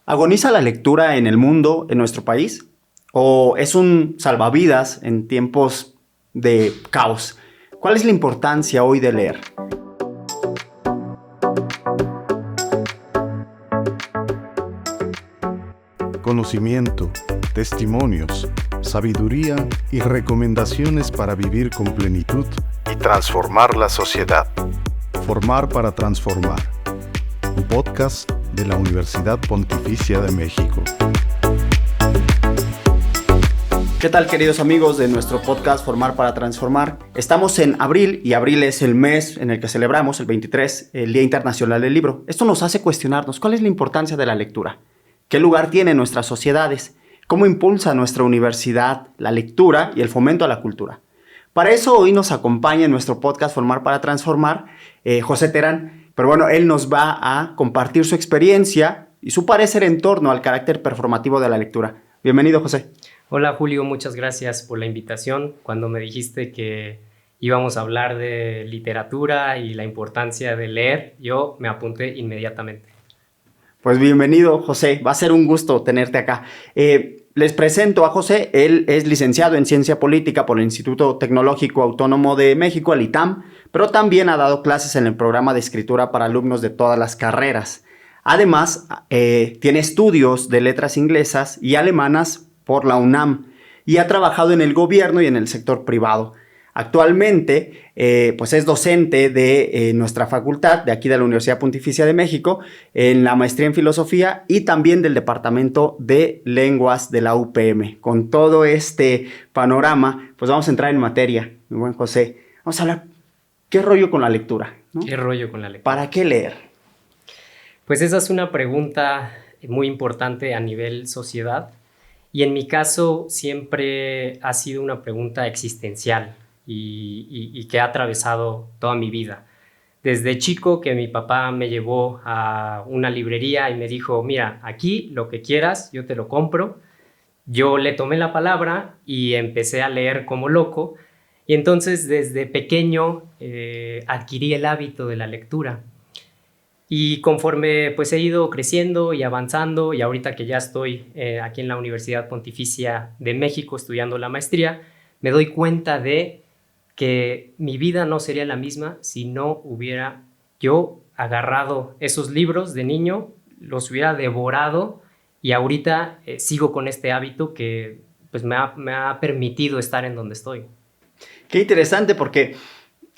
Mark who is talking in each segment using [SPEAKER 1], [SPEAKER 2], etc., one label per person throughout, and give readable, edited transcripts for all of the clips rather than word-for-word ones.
[SPEAKER 1] ¿Agoniza la lectura en el mundo, en nuestro país? ¿O es un salvavidas en tiempos de caos? ¿Cuál es la importancia hoy de leer?
[SPEAKER 2] Conocimiento, testimonios, sabiduría y recomendaciones para vivir con plenitud y transformar la sociedad. Formar para transformar. Un podcast de la Universidad Pontificia de México.
[SPEAKER 1] ¿Qué tal, queridos amigos de nuestro podcast Formar para Transformar? Estamos en abril y abril es el mes en el que celebramos, el 23, el Día Internacional del Libro. Esto nos hace cuestionarnos cuál es la importancia de la lectura, qué lugar tiene en nuestras sociedades, cómo impulsa nuestra universidad la lectura y el fomento a la cultura. Para eso hoy nos acompaña en nuestro podcast Formar para Transformar José Terán, pero bueno, él nos va a compartir su experiencia y su parecer en torno al carácter performativo de la lectura. Bienvenido, José.
[SPEAKER 3] Hola Julio, muchas gracias por la invitación. Cuando me dijiste que íbamos a hablar de literatura y la importancia de leer, yo me apunté inmediatamente.
[SPEAKER 1] Pues bienvenido, José. Va a ser un gusto tenerte acá. Les presento a José. Él es licenciado en Ciencia Política por el Instituto Tecnológico Autónomo de México, el ITAM, pero también ha dado clases en el programa de escritura para alumnos de todas las carreras. Además, tiene estudios de letras inglesas y alemanas por la UNAM y ha trabajado en el gobierno y en el sector privado. Actualmente, pues es docente de nuestra facultad, de aquí de la Universidad Pontificia de México, en la maestría en filosofía y también del Departamento de Lenguas de la UPM. Con todo este panorama, pues vamos a entrar en materia, mi buen José. Vamos a hablar, ¿qué rollo con la lectura? ¿No?
[SPEAKER 3] ¿Qué rollo con la lectura?
[SPEAKER 1] ¿Para qué leer?
[SPEAKER 3] Pues esa es una pregunta muy importante a nivel sociedad y en mi caso siempre ha sido una pregunta existencial. Y que ha atravesado toda mi vida. Desde chico que mi papá me llevó a una librería y me dijo, mira, aquí lo que quieras, yo te lo compro. Yo le tomé la palabra y empecé a leer como loco. Y entonces desde pequeño adquirí el hábito de la lectura. Y conforme pues he ido creciendo y avanzando y ahorita que ya estoy aquí en la Universidad Pontificia de México estudiando la maestría, me doy cuenta de que mi vida no sería la misma si no hubiera yo agarrado esos libros de niño, los hubiera devorado y ahorita sigo con este hábito que pues, me ha permitido estar en donde estoy.
[SPEAKER 1] Qué interesante porque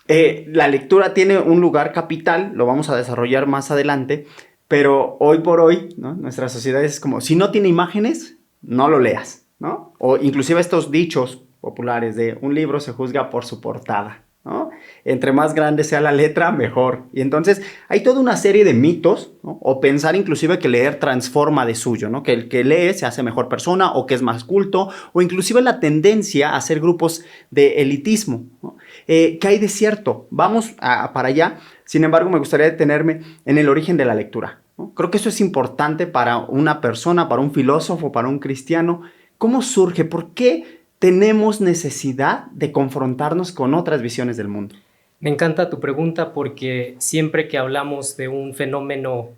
[SPEAKER 1] la lectura tiene un lugar capital, lo vamos a desarrollar más adelante, pero hoy por hoy, ¿no? Nuestra sociedad es como, si no tiene imágenes, no lo leas, ¿no? O inclusive estos dichos populares de un libro se juzga por su portada, ¿no? Entre más grande sea la letra, mejor. Y entonces hay toda una serie de mitos, ¿no? O pensar inclusive que leer transforma de suyo, ¿no? Que el que lee se hace mejor persona o que es más culto, o inclusive la tendencia a hacer grupos de elitismo, ¿no? ¿Qué hay de cierto? Vamos para allá. Sin embargo, me gustaría detenerme en el origen de la lectura, ¿no? Creo que eso es importante para una persona, para un filósofo, para un cristiano. ¿Cómo surge? ¿Por qué tenemos necesidad de confrontarnos con otras visiones del mundo?
[SPEAKER 3] Me encanta tu pregunta porque siempre que hablamos de un fenómeno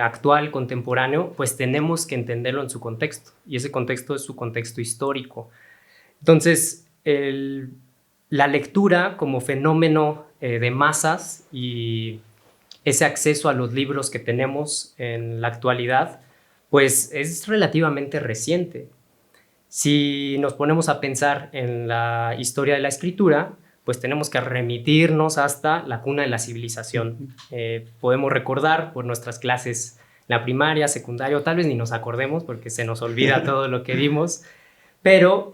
[SPEAKER 3] actual, contemporáneo, pues tenemos que entenderlo en su contexto y ese contexto es su contexto histórico. Entonces, la lectura como fenómeno de masas y ese acceso a los libros que tenemos en la actualidad, pues es relativamente reciente. Si nos ponemos a pensar en la historia de la escritura, pues tenemos que remitirnos hasta la cuna de la civilización. Podemos recordar por nuestras clases en la primaria, secundaria, o tal vez ni nos acordemos porque se nos olvida todo lo que vimos, pero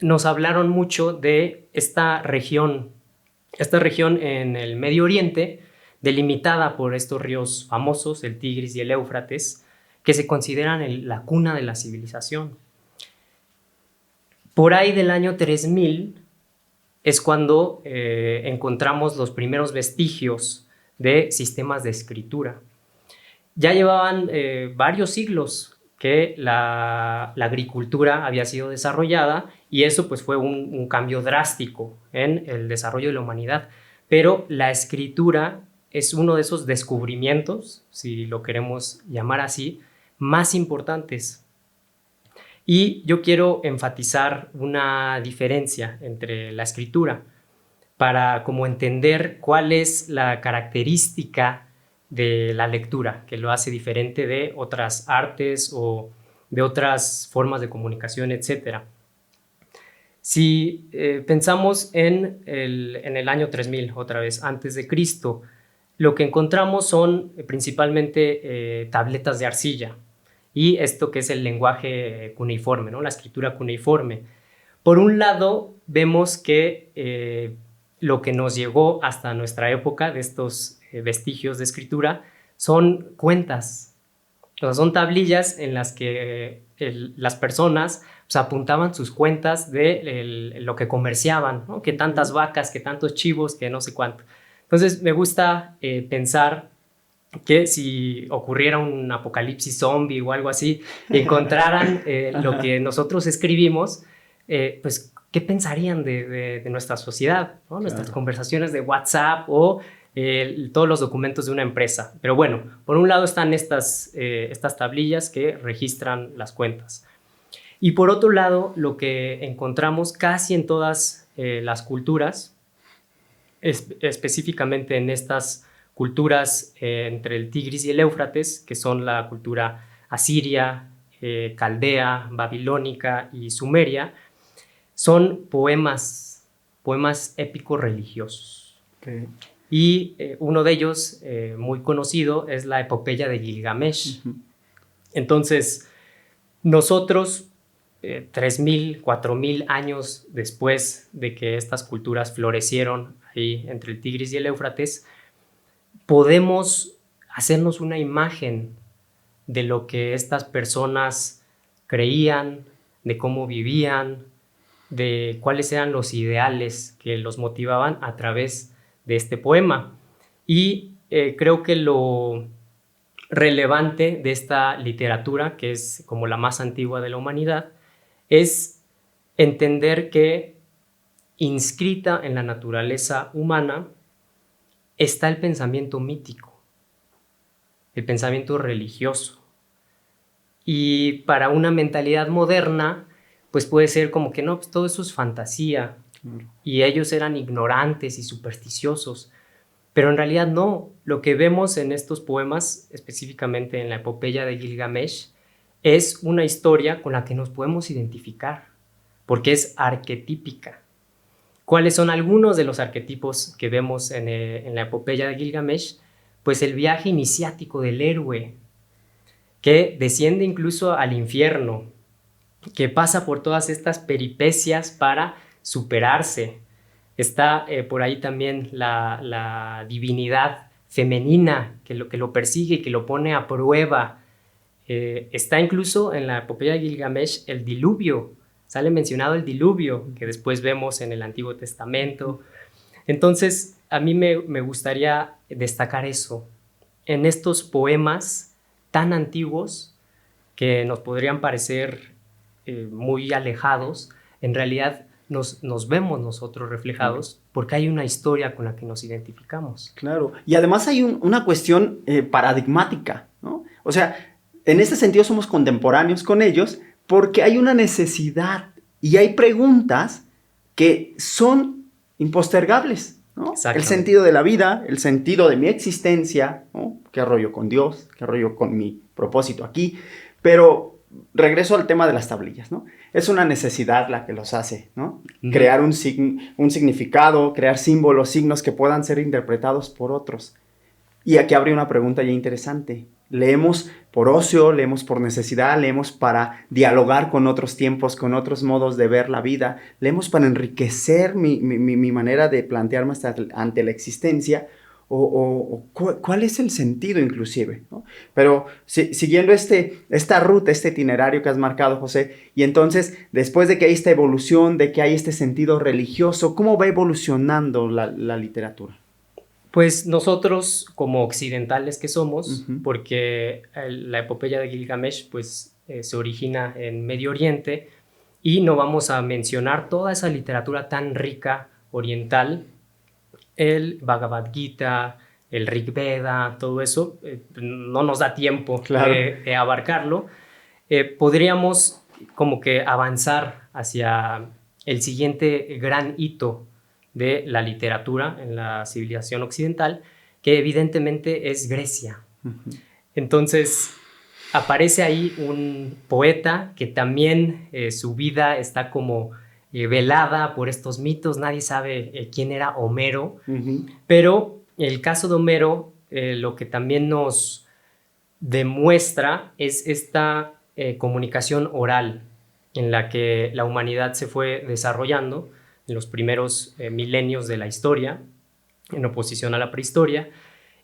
[SPEAKER 3] nos hablaron mucho de esta región en el Medio Oriente, delimitada por estos ríos famosos, el Tigris y el Éufrates, que se consideran la cuna de la civilización. Por ahí del año 3000 es cuando encontramos los primeros vestigios de sistemas de escritura. Ya llevaban varios siglos que la agricultura había sido desarrollada y eso pues fue un cambio drástico en el desarrollo de la humanidad. Pero la escritura es uno de esos descubrimientos, si lo queremos llamar así, más importantes. Y yo quiero enfatizar una diferencia entre la escritura para como entender cuál es la característica de la lectura que lo hace diferente de otras artes o de otras formas de comunicación, etc. Si pensamos en el año 3000, otra vez, antes de Cristo, lo que encontramos son principalmente tabletas de arcilla y esto que es el lenguaje cuneiforme, ¿no? La escritura cuneiforme. Por un lado, vemos que lo que nos llegó hasta nuestra época de estos vestigios de escritura son cuentas. O sea, son tablillas en las que las personas pues, apuntaban sus cuentas de lo que comerciaban, ¿no? Que tantas vacas, que tantos chivos, que no sé cuánto. Entonces me gusta pensar que si ocurriera un apocalipsis zombie o algo así, encontraran lo que nosotros escribimos, pues ¿qué pensarían de nuestra sociedad, ¿no? Nuestras conversaciones de WhatsApp o todos los documentos de una empresa? Pero bueno, por un lado están estas tablillas que registran las cuentas. Y por otro lado, lo que encontramos casi en todas las culturas, específicamente en estas culturas entre el Tigris y el Éufrates, que son la cultura asiria, caldea, babilónica y sumeria, son poemas épicos religiosos. Okay. Y uno de ellos, muy conocido, es la epopeya de Gilgamesh. Uh-huh. Entonces, nosotros, 3.000, 4.000 años después de que estas culturas florecieron ahí entre el Tigris y el Éufrates, podemos hacernos una imagen de lo que estas personas creían, de cómo vivían, de cuáles eran los ideales que los motivaban a través de este poema. Y creo que lo relevante de esta literatura, que es como la más antigua de la humanidad, es entender que inscrita en la naturaleza humana está el pensamiento mítico, el pensamiento religioso. Y para una mentalidad moderna, pues puede ser como que no, pues todo eso es fantasía, y ellos eran ignorantes y supersticiosos, pero en realidad no. Lo que vemos en estos poemas, específicamente en la epopeya de Gilgamesh, es una historia con la que nos podemos identificar, porque es arquetípica. ¿Cuáles son algunos de los arquetipos que vemos en la epopeya de Gilgamesh? Pues el viaje iniciático del héroe, que desciende incluso al infierno, que pasa por todas estas peripecias para superarse. Está por ahí también la divinidad femenina que lo persigue y que lo pone a prueba. Está incluso en la epopeya de Gilgamesh el diluvio. Sale mencionado el diluvio, que después vemos en el Antiguo Testamento. Entonces, a mí me gustaría destacar eso. En estos poemas tan antiguos que nos podrían parecer muy alejados, en realidad nos vemos nosotros reflejados porque hay una historia con la que nos identificamos.
[SPEAKER 1] Claro, y además hay una cuestión paradigmática, ¿no? O sea, en este sentido somos contemporáneos con ellos porque hay una necesidad y hay preguntas que son impostergables, ¿no? El sentido de la vida, el sentido de mi existencia, ¿no? ¿Qué rollo con Dios? ¿Qué rollo con mi propósito aquí? Pero regreso al tema de las tablillas, ¿no? Es una necesidad la que los hace, ¿no? Crear un significado, crear símbolos, signos que puedan ser interpretados por otros. Y aquí habría una pregunta ya interesante. ¿Leemos por ocio, leemos por necesidad, leemos para dialogar con otros tiempos, con otros modos de ver la vida, leemos para enriquecer mi manera de plantearme ante la existencia? ¿Cuál es el sentido inclusive, ¿no? Pero siguiendo esta ruta, este itinerario que has marcado, José, y entonces después de que hay esta evolución, de que hay este sentido religioso, ¿cómo va evolucionando la literatura?
[SPEAKER 3] Pues nosotros como occidentales que somos, porque la epopeya de Gilgamesh pues, se origina en Medio Oriente y no vamos a mencionar toda esa literatura tan rica oriental, el Bhagavad Gita, el Rig Veda, todo eso, no nos da tiempo
[SPEAKER 1] Claro.
[SPEAKER 3] de abarcarlo. Podríamos como que avanzar hacia el siguiente gran hito de la literatura en la civilización occidental, que evidentemente es Grecia. Entonces, aparece ahí un poeta que también su vida está como velada por estos mitos. Nadie sabe quién era Homero, pero el caso de Homero lo que también nos demuestra es esta comunicación oral en la que la humanidad se fue desarrollando en los primeros milenios de la historia, en oposición a la prehistoria,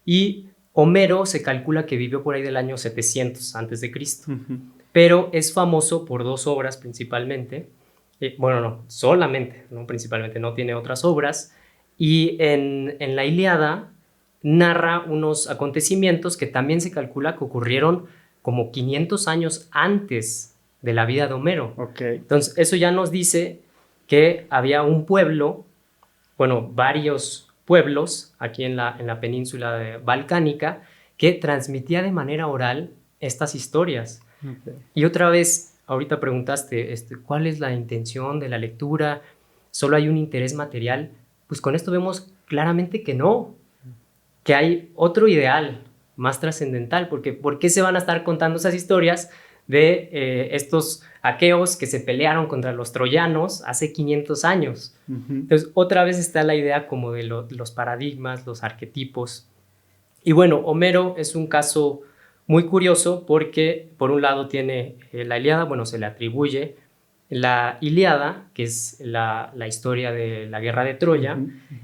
[SPEAKER 3] y Homero se calcula que vivió por ahí del año 700 a.C., pero es famoso por 2 obras principalmente. Bueno, no, solamente, no principalmente, no tiene otras obras. Y en la Ilíada narra unos acontecimientos que también se calcula que ocurrieron como 500 años antes de la vida de Homero.
[SPEAKER 1] Okay.
[SPEAKER 3] Entonces, eso ya nos dice que había un pueblo, bueno, varios pueblos aquí en la península balcánica que transmitía de manera oral estas historias. Okay. Y otra vez, ahorita preguntaste, ¿cuál es la intención de la lectura? ¿Solo hay un interés material? Pues con esto vemos claramente que no, que hay otro ideal más trascendental, porque ¿por qué se van a estar contando esas historias de estos aqueos que se pelearon contra los troyanos hace 500 años? Entonces, otra vez está la idea como de los paradigmas, los arquetipos. Y bueno, Homero es un caso muy curioso porque, por un lado, tiene la Ilíada, bueno, se le atribuye la Ilíada, que es la historia de la guerra de Troya,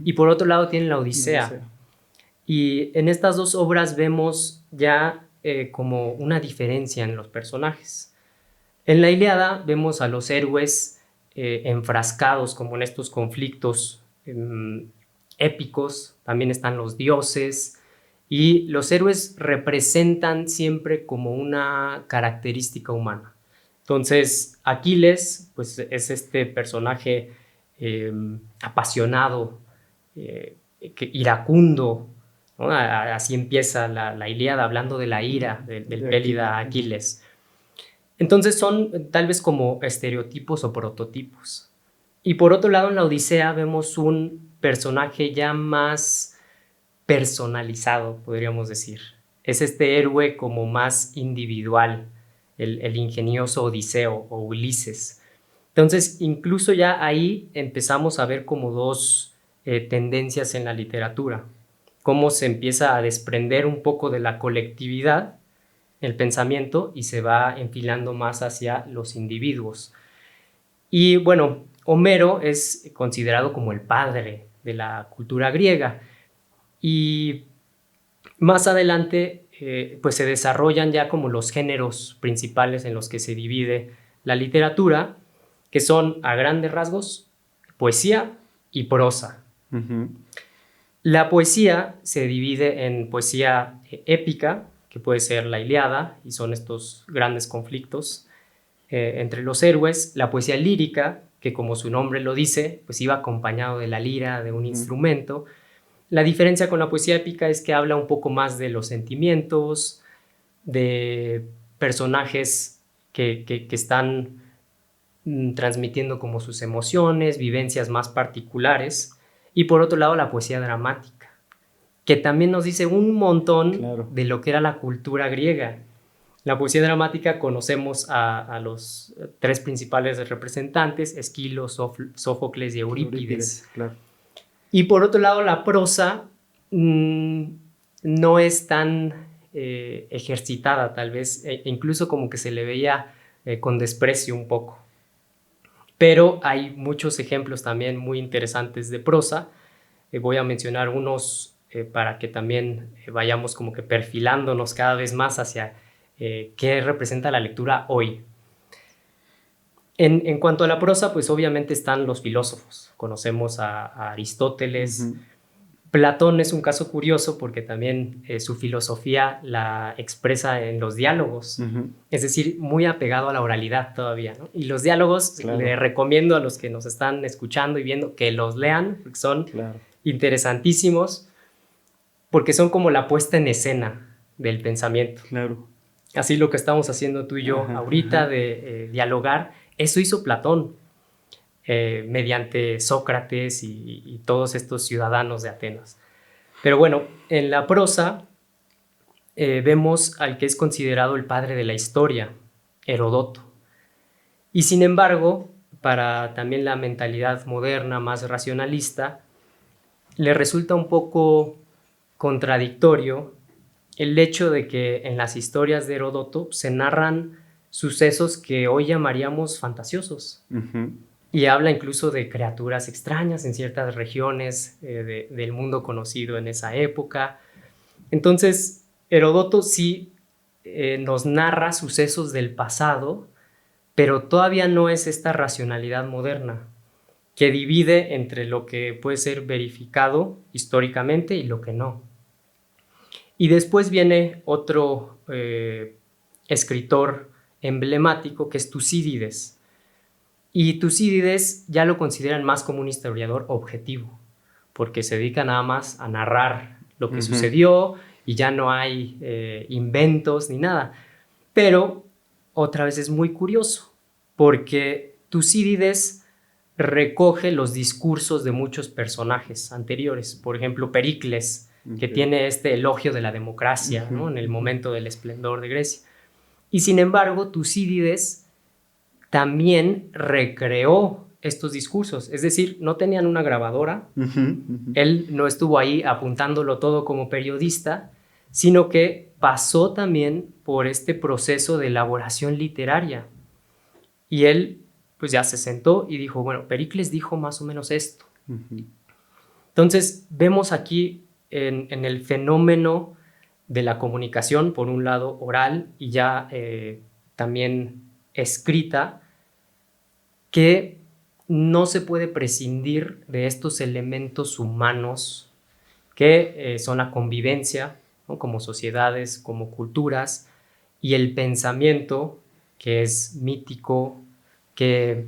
[SPEAKER 3] y por otro lado tiene la Odisea. Y en estas 2 obras vemos ya como una diferencia en los personajes. En la Ilíada vemos a los héroes enfrascados como en estos conflictos épicos, también están los dioses, y los héroes representan siempre como una característica humana. Entonces, Aquiles, pues, es este personaje apasionado, iracundo, ¿no? Así empieza la Ilíada, hablando de la ira del Pélida Aquiles. Entonces son tal vez como estereotipos o prototipos. Y por otro lado, en la Odisea vemos un personaje ya más personalizado, podríamos decir. Es este héroe como más individual, el ingenioso Odiseo o Ulises. Entonces, incluso ya ahí empezamos a ver como 2 tendencias en la literatura. Cómo se empieza a desprender un poco de la colectividad, el pensamiento, y se va enfilando más hacia los individuos. Y bueno, Homero es considerado como el padre de la cultura griega. Y más adelante, pues se desarrollan ya como los géneros principales en los que se divide la literatura, que son, a grandes rasgos, poesía y prosa. La poesía se divide en poesía épica, que puede ser la Ilíada, y son estos grandes conflictos entre los héroes. La poesía lírica, que como su nombre lo dice, pues iba acompañado de la lira, de un instrumento. La diferencia con la poesía épica es que habla un poco más de los sentimientos, de personajes que están transmitiendo como sus emociones, vivencias más particulares. Y por otro lado, la poesía dramática, que también nos dice un montón de lo que era la cultura griega. La poesía dramática conocemos a los 3 principales representantes, Esquilo, Sófocles y Eurípides. Claro. Y por otro lado, la prosa no es tan ejercitada, tal vez, incluso como que se le veía con desprecio un poco. Pero hay muchos ejemplos también muy interesantes de prosa. Voy a mencionar unos para que también vayamos como que perfilándonos cada vez más hacia qué representa la lectura hoy. En cuanto a la prosa, pues obviamente están los filósofos. Conocemos a Aristóteles. Platón es un caso curioso porque también su filosofía la expresa en los diálogos, es decir, muy apegado a la oralidad todavía, ¿no? Y los diálogos, le recomiendo a los que nos están escuchando y viendo que los lean, porque son interesantísimos. porque son como la puesta en escena del pensamiento.
[SPEAKER 1] Claro.
[SPEAKER 3] Así lo que estamos haciendo tú y yo ahorita de dialogar, eso hizo Platón mediante Sócrates y todos estos ciudadanos de Atenas. Pero bueno, en la prosa vemos al que es considerado el padre de la historia, Heródoto. Y sin embargo, para también la mentalidad moderna, más racionalista, le resulta un poco contradictorio el hecho de que en las historias de Heródoto se narran sucesos que hoy llamaríamos fantasiosos. Y habla incluso de criaturas extrañas en ciertas regiones del mundo conocido en esa época. Entonces, Heródoto sí nos narra sucesos del pasado, pero todavía no es esta racionalidad moderna que divide entre lo que puede ser verificado históricamente y lo que no. Y después viene otro escritor emblemático que es Tucídides. Y Tucídides ya lo consideran más como un historiador objetivo, porque se dedica nada más a narrar lo que sucedió y ya no hay inventos ni nada. Pero otra vez es muy curioso, porque Tucídides recoge los discursos de muchos personajes anteriores. Por ejemplo, Pericles, que tiene este elogio de la democracia, ¿no? En el momento del esplendor de Grecia. Y sin embargo, Tucídides también recreó estos discursos, es decir, no tenían una grabadora, él no estuvo ahí apuntándolo todo como periodista, sino que pasó también por este proceso de elaboración literaria. Y él pues ya se sentó y dijo, bueno, Pericles dijo más o menos esto. Entonces vemos aquí en el fenómeno de la comunicación, por un lado oral y ya también escrita, que no se puede prescindir de estos elementos humanos que son la convivencia, ¿no? Como sociedades, como culturas, y el pensamiento, que es mítico, que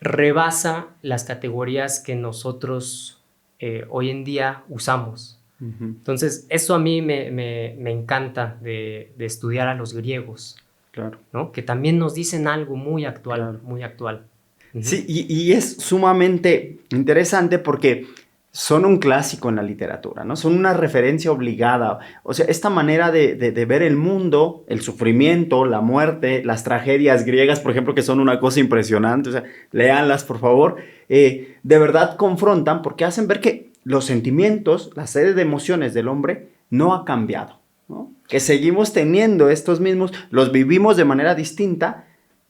[SPEAKER 3] rebasa las categorías que nosotros hoy en día usamos. Entonces, eso a mí me encanta de estudiar a los griegos.
[SPEAKER 1] Claro.
[SPEAKER 3] ¿No? Que también nos dicen algo muy actual, claro. Muy actual.
[SPEAKER 1] Sí, y es sumamente interesante porque son un clásico en la literatura, ¿no? Son una referencia obligada. O sea, esta manera de ver el mundo, el sufrimiento, la muerte, las tragedias griegas, por ejemplo, que son una cosa impresionante. O sea, léanlas, por favor. De verdad confrontan porque hacen ver que los sentimientos, la serie de emociones del hombre no ha cambiado, ¿no? Que seguimos teniendo estos mismos, los vivimos de manera distinta,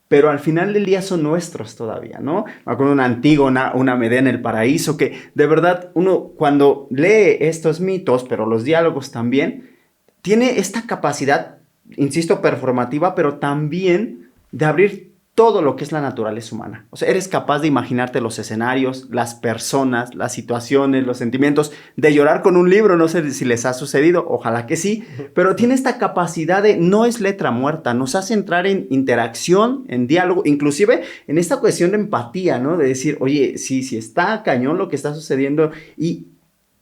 [SPEAKER 1] pero al final del día son nuestros todavía, ¿no? Me acuerdo de una Antígona, una Medea en el paraíso, que de verdad uno cuando lee estos mitos, pero los diálogos también, tiene esta capacidad, insisto, performativa, pero también de abrir todo lo que es la naturaleza humana. O sea, eres capaz de imaginarte los escenarios, las personas, las situaciones, los sentimientos, de llorar con un libro, no sé si les ha sucedido, ojalá que sí, pero tiene esta capacidad de, no es letra muerta, nos hace entrar en interacción, en diálogo, inclusive en esta cuestión de empatía, ¿no? De decir, oye, sí, está cañón lo que está sucediendo y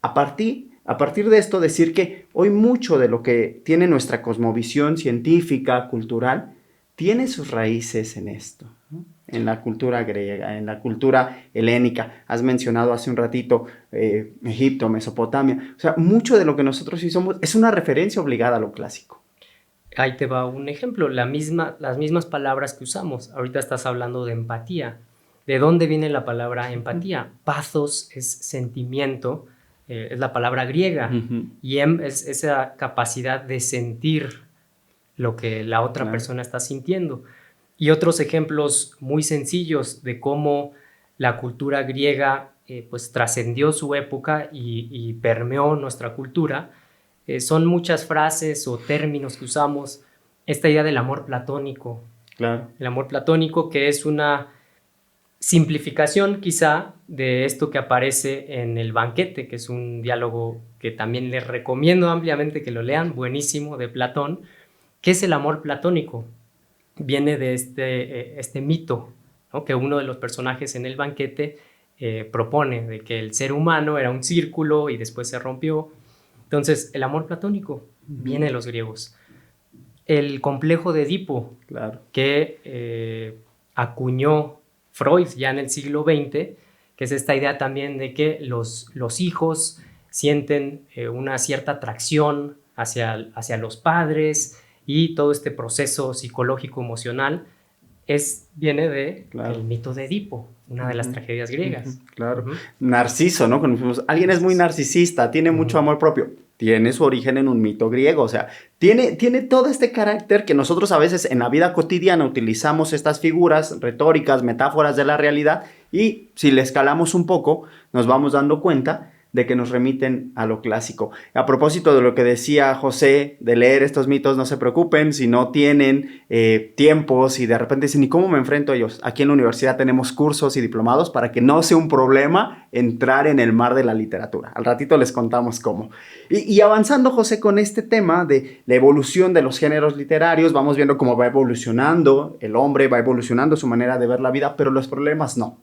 [SPEAKER 1] a partir de esto decir que hoy mucho de lo que tiene nuestra cosmovisión científica, cultural, tiene sus raíces en esto, ¿no? En la cultura griega, en la cultura helénica. Has mencionado hace un ratito Egipto, Mesopotamia. O sea, mucho de lo que nosotros sí somos es una referencia obligada a lo clásico.
[SPEAKER 3] Ahí te va un ejemplo, las mismas palabras que usamos. Ahorita estás hablando de empatía. ¿De dónde viene la palabra empatía? Pathos es sentimiento, es la palabra griega. Y es esa capacidad de sentir lo que la otra persona está sintiendo. Y otros ejemplos muy sencillos de cómo la cultura griega pues trascendió su época y permeó nuestra cultura. Son muchas frases o términos que usamos. Esta idea del amor platónico.
[SPEAKER 1] Claro.
[SPEAKER 3] El amor platónico, que es una simplificación quizá de esto que aparece en El banquete, que es un diálogo que también les recomiendo ampliamente que lo lean, buenísimo, de Platón. ¿Qué es el amor platónico? Viene de este mito, ¿no? Que uno de los personajes en El banquete propone, de que el ser humano era un círculo y después se rompió. Entonces, el amor platónico viene de los griegos. El complejo de Edipo,
[SPEAKER 1] Claro.
[SPEAKER 3] que acuñó Freud ya en el siglo XX, que es esta idea también de que los hijos sienten una cierta atracción hacia los padres, y todo este proceso psicológico emocional viene del
[SPEAKER 1] Claro.
[SPEAKER 3] mito de Edipo, una de las tragedias griegas.
[SPEAKER 1] Claro. Narciso, ¿no? Alguien es muy narcisista, tiene mucho amor propio. Tiene su origen en un mito griego, o sea, tiene todo este carácter que nosotros a veces en la vida cotidiana utilizamos estas figuras retóricas, metáforas de la realidad, y si le escalamos un poco, nos vamos dando cuenta de que nos remiten a lo clásico. A propósito de lo que decía José, de leer estos mitos, no se preocupen si no tienen tiempos y de repente dicen, ¿y cómo me enfrento a ellos? Aquí en la universidad tenemos cursos y diplomados para que no sea un problema entrar en el mar de la literatura. Al ratito les contamos cómo. Y avanzando, José, con este tema de la evolución de los géneros literarios, vamos viendo cómo va evolucionando el hombre, va evolucionando su manera de ver la vida, pero los problemas no.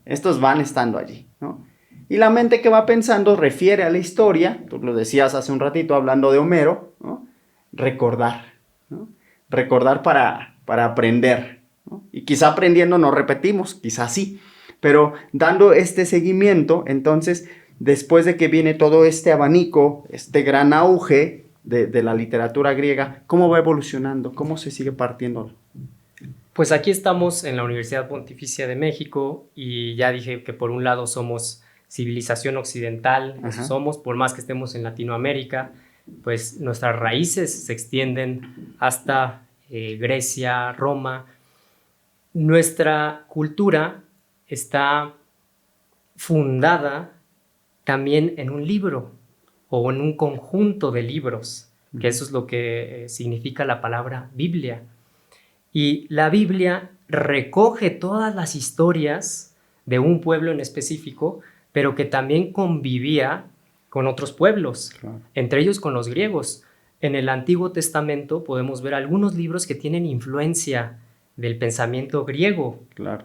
[SPEAKER 1] Estos van estando allí, ¿no? Y la mente que va pensando refiere a la historia, tú lo decías hace un ratito hablando de Homero, ¿no? Recordar, ¿no? Recordar para aprender, ¿no? Y quizá aprendiendo no repetimos, quizá sí, pero dando este seguimiento, entonces, después de que viene todo este abanico, este gran auge de la literatura griega, ¿cómo va evolucionando? ¿Cómo se sigue partiendo?
[SPEAKER 3] Pues aquí estamos en la Universidad Pontificia de México, y ya dije que por un lado somos civilización occidental, eso somos, por más que estemos en Latinoamérica, pues nuestras raíces se extienden hasta Grecia, Roma. Nuestra cultura está fundada también en un libro o en un conjunto de libros, que eso es lo que significa la palabra Biblia. Y la Biblia recoge todas las historias de un pueblo en específico, pero que también convivía con otros pueblos, claro, entre ellos con los griegos. En el Antiguo Testamento podemos ver algunos libros que tienen influencia del pensamiento griego.
[SPEAKER 1] Claro.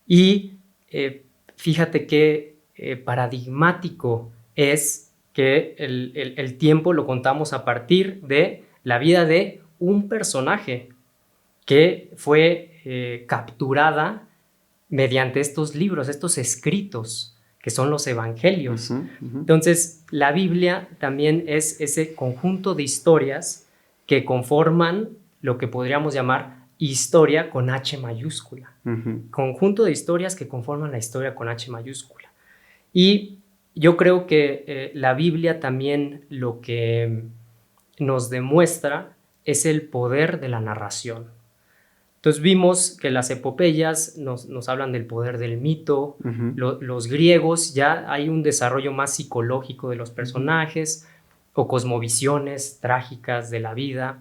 [SPEAKER 3] Y fíjate qué paradigmático es que el tiempo lo contamos a partir de la vida de un personaje que fue capturada mediante estos libros, estos escritos, que son los evangelios. Entonces, la Biblia también es ese conjunto de historias que conforman lo que podríamos llamar historia con H mayúscula. Conjunto de historias que conforman la historia con H mayúscula. Y yo creo que la Biblia también lo que nos demuestra es el poder de la narración. Entonces vimos que las epopeyas nos hablan del poder del mito, los griegos ya hay un desarrollo más psicológico de los personajes, o cosmovisiones trágicas de la vida,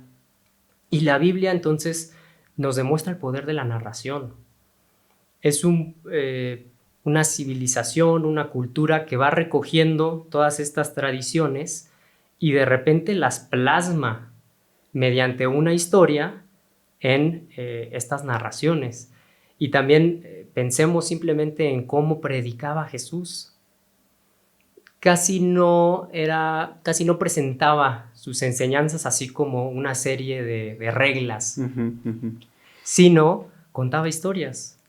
[SPEAKER 3] y la Biblia entonces nos demuestra el poder de la narración. Es una civilización, una cultura que va recogiendo todas estas tradiciones y de repente las plasma mediante una historia en estas narraciones. Y también pensemos simplemente en cómo predicaba Jesús. Casi no presentaba sus enseñanzas así como una serie de reglas, sino contaba historias.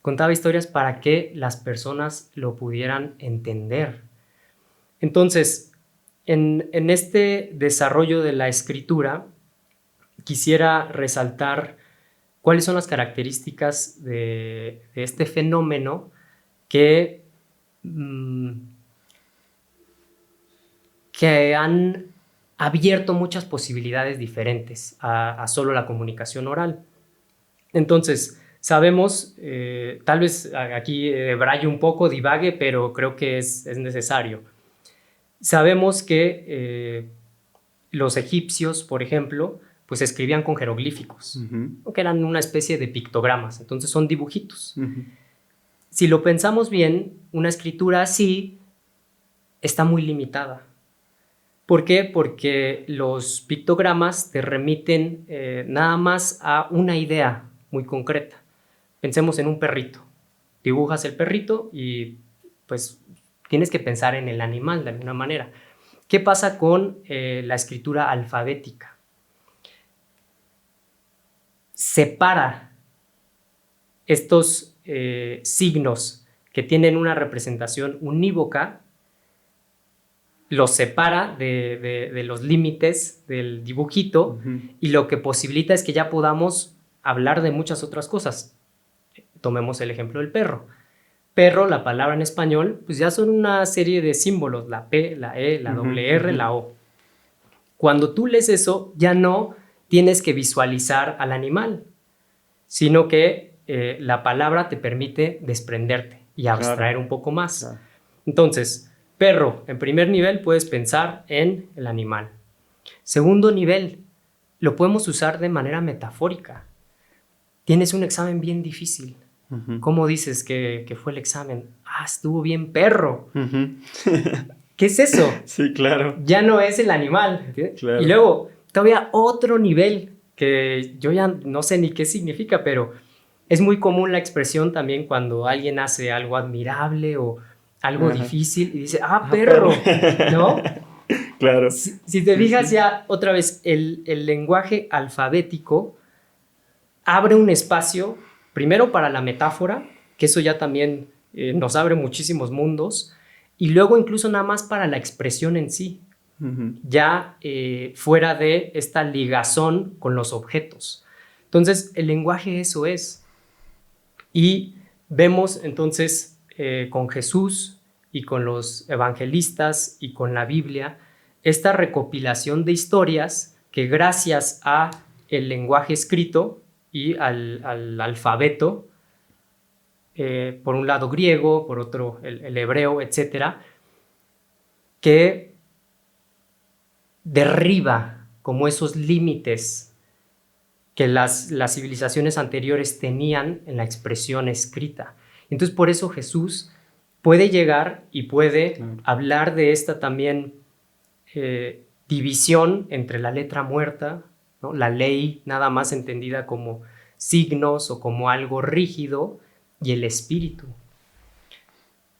[SPEAKER 3] Contaba historias para que las personas lo pudieran entender. Entonces, en este desarrollo de la escritura, quisiera resaltar cuáles son las características de este fenómeno que han abierto muchas posibilidades diferentes a solo la comunicación oral. Entonces, sabemos, tal vez aquí braille un poco, divague, pero creo que es necesario. Sabemos que los egipcios, por ejemplo, pues escribían con jeroglíficos, que eran una especie de pictogramas, entonces son dibujitos. Si lo pensamos bien, una escritura así está muy limitada. ¿Por qué? Porque los pictogramas te remiten nada más a una idea muy concreta. Pensemos en un perrito. Dibujas el perrito y pues tienes que pensar en el animal de alguna manera. ¿Qué pasa con la escritura alfabética? Separa estos signos que tienen una representación unívoca, los separa de los límites del dibujito, y lo que posibilita es que ya podamos hablar de muchas otras cosas. Tomemos el ejemplo del perro. Perro, la palabra en español, pues ya son una serie de símbolos, la P, la E, la doble R, la O. Cuando tú lees eso, ya no tienes que visualizar al animal, sino que la palabra te permite desprenderte y abstraer un poco más. Claro. Entonces, perro, en primer nivel puedes pensar en el animal. Segundo nivel, lo podemos usar de manera metafórica. Tienes un examen bien difícil. ¿Cómo dices que fue el examen? Estuvo bien perro. ¿Qué es eso?
[SPEAKER 1] Sí, claro.
[SPEAKER 3] Ya no es el animal. Claro. Y luego, todavía otro nivel que yo ya no sé ni qué significa, pero es muy común la expresión también cuando alguien hace algo admirable o algo difícil y dice, perro, ¿no?
[SPEAKER 1] Claro.
[SPEAKER 3] Si te fijas ya otra vez, el lenguaje alfabético abre un espacio primero para la metáfora, que eso ya también nos abre muchísimos mundos, y luego incluso nada más para la expresión en sí, ya fuera de esta ligazón con los objetos. Entonces, el lenguaje eso es. Y vemos entonces con Jesús y con los evangelistas y con la Biblia esta recopilación de historias que gracias a el lenguaje escrito y al alfabeto, por un lado griego, por otro el hebreo, etcétera, que derriba como esos límites que las civilizaciones anteriores tenían en la expresión escrita. Entonces, por eso Jesús puede llegar y puede hablar de esta también división entre la letra muerta, ¿no? La ley nada más entendida como signos o como algo rígido, y el espíritu.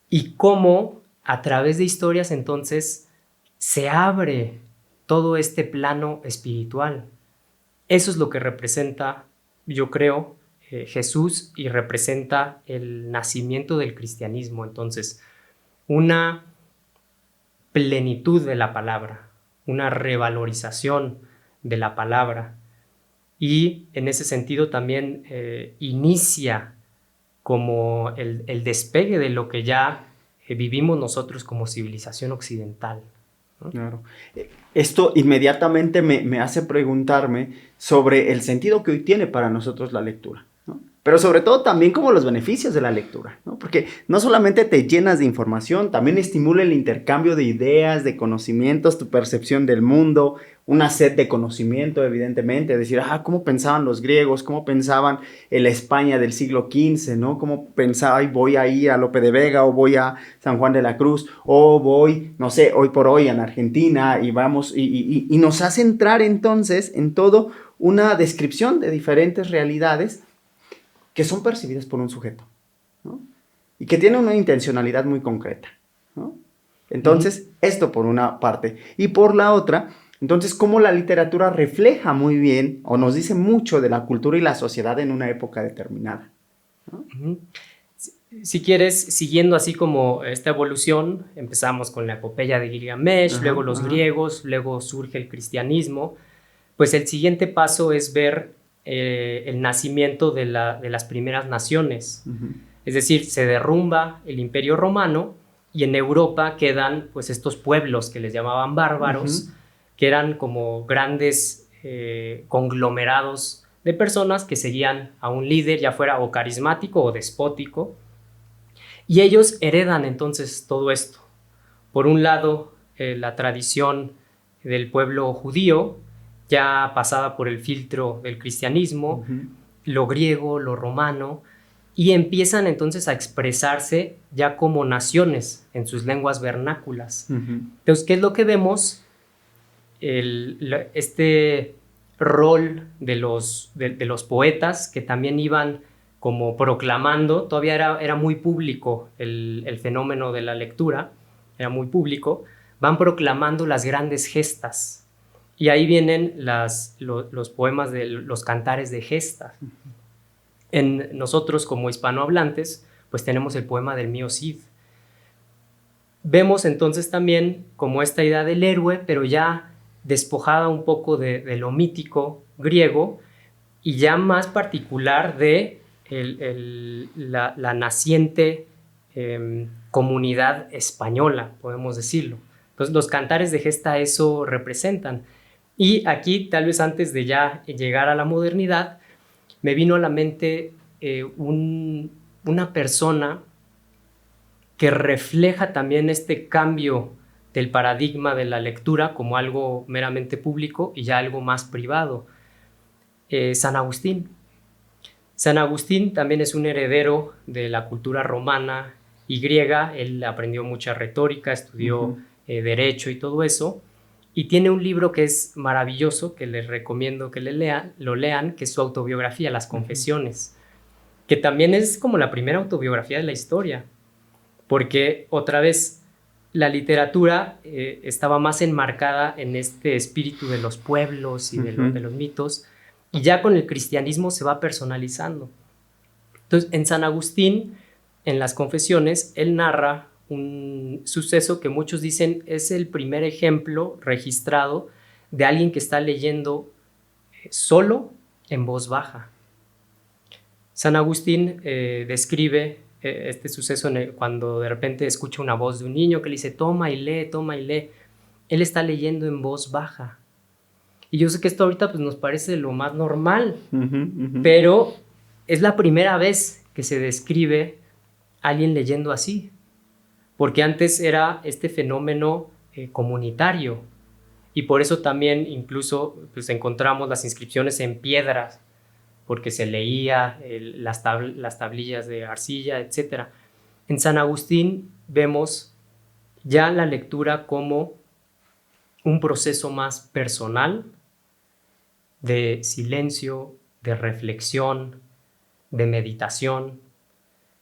[SPEAKER 3] Y cómo a través de historias entonces se abre todo este plano espiritual. Eso es lo que representa, yo creo, Jesús, y representa el nacimiento del cristianismo. Entonces, una plenitud de la palabra, una revalorización de la palabra, y en ese sentido también inicia como el despegue de lo que ya vivimos nosotros como civilización occidental, ¿no?
[SPEAKER 1] Claro. Esto inmediatamente me hace preguntarme sobre el sentido que hoy tiene para nosotros la lectura, ¿no? Pero sobre todo también como los beneficios de la lectura, ¿no? Porque no solamente te llenas de información, también estimula el intercambio de ideas, de conocimientos, tu percepción del mundo, una sed de conocimiento, evidentemente, decir, cómo pensaban los griegos, cómo pensaban en la España del siglo XV, ¿no? Cómo pensaba, voy a ir a Lope de Vega, o voy a San Juan de la Cruz, o voy, no sé, hoy por hoy en Argentina, y vamos, y nos hace entrar entonces en todo una descripción de diferentes realidades que son percibidas por un sujeto, ¿no? Y que tienen una intencionalidad muy concreta, ¿no? Entonces, esto por una parte. Y por la otra, entonces, cómo la literatura refleja muy bien o nos dice mucho de la cultura y la sociedad en una época determinada, ¿no?
[SPEAKER 3] Si quieres, siguiendo así como esta evolución, empezamos con la epopeya de Gilgamesh, luego los griegos, luego surge el cristianismo, pues el siguiente paso es ver el nacimiento de las primeras naciones. Es decir, se derrumba el Imperio Romano y en Europa quedan pues estos pueblos que les llamaban bárbaros, que eran como grandes conglomerados de personas que seguían a un líder, ya fuera o carismático o despótico, y ellos heredan entonces todo esto. Por un lado, la tradición del pueblo judío, ya pasada por el filtro del cristianismo, lo griego, lo romano, y empiezan entonces a expresarse ya como naciones en sus lenguas vernáculas. Entonces, ¿qué es lo que vemos? Este rol de los poetas que también iban como proclamando, todavía era muy público el fenómeno de la lectura, era muy público, van proclamando las grandes gestas. Y ahí vienen los poemas de los cantares de gesta. En nosotros como hispanohablantes, pues tenemos el poema del Mío Cid. Vemos entonces también como esta idea del héroe, pero ya despojada un poco de lo mítico griego y ya más particular de la naciente comunidad española, podemos decirlo. Entonces los cantares de gesta eso representan. Y aquí, tal vez antes de ya llegar a la modernidad, me vino a la mente una persona que refleja también este cambio del paradigma de la lectura como algo meramente público y ya algo más privado. San Agustín. San Agustín también es un heredero de la cultura romana y griega. Él aprendió mucha retórica, estudió derecho y todo eso. Y tiene un libro que es maravilloso, que les recomiendo que lo lean, que es su autobiografía, Las Confesiones, que también es como la primera autobiografía de la historia, porque otra vez la literatura estaba más enmarcada en este espíritu de los pueblos y de los mitos, y ya con el cristianismo se va personalizando. Entonces, en San Agustín, en Las Confesiones, él narra un suceso que muchos dicen es el primer ejemplo registrado de alguien que está leyendo solo en voz baja. San Agustín describe este suceso cuando de repente escucha una voz de un niño que le dice toma y lee, toma y lee. Él está leyendo en voz baja. Y yo sé que esto ahorita pues, nos parece lo más normal, pero es la primera vez que se describe a alguien leyendo así. Porque antes era este fenómeno comunitario y por eso también incluso pues, encontramos las inscripciones en piedras, porque se leía las tablillas de arcilla, etc. En San Agustín vemos ya la lectura como un proceso más personal, de silencio, de reflexión, de meditación.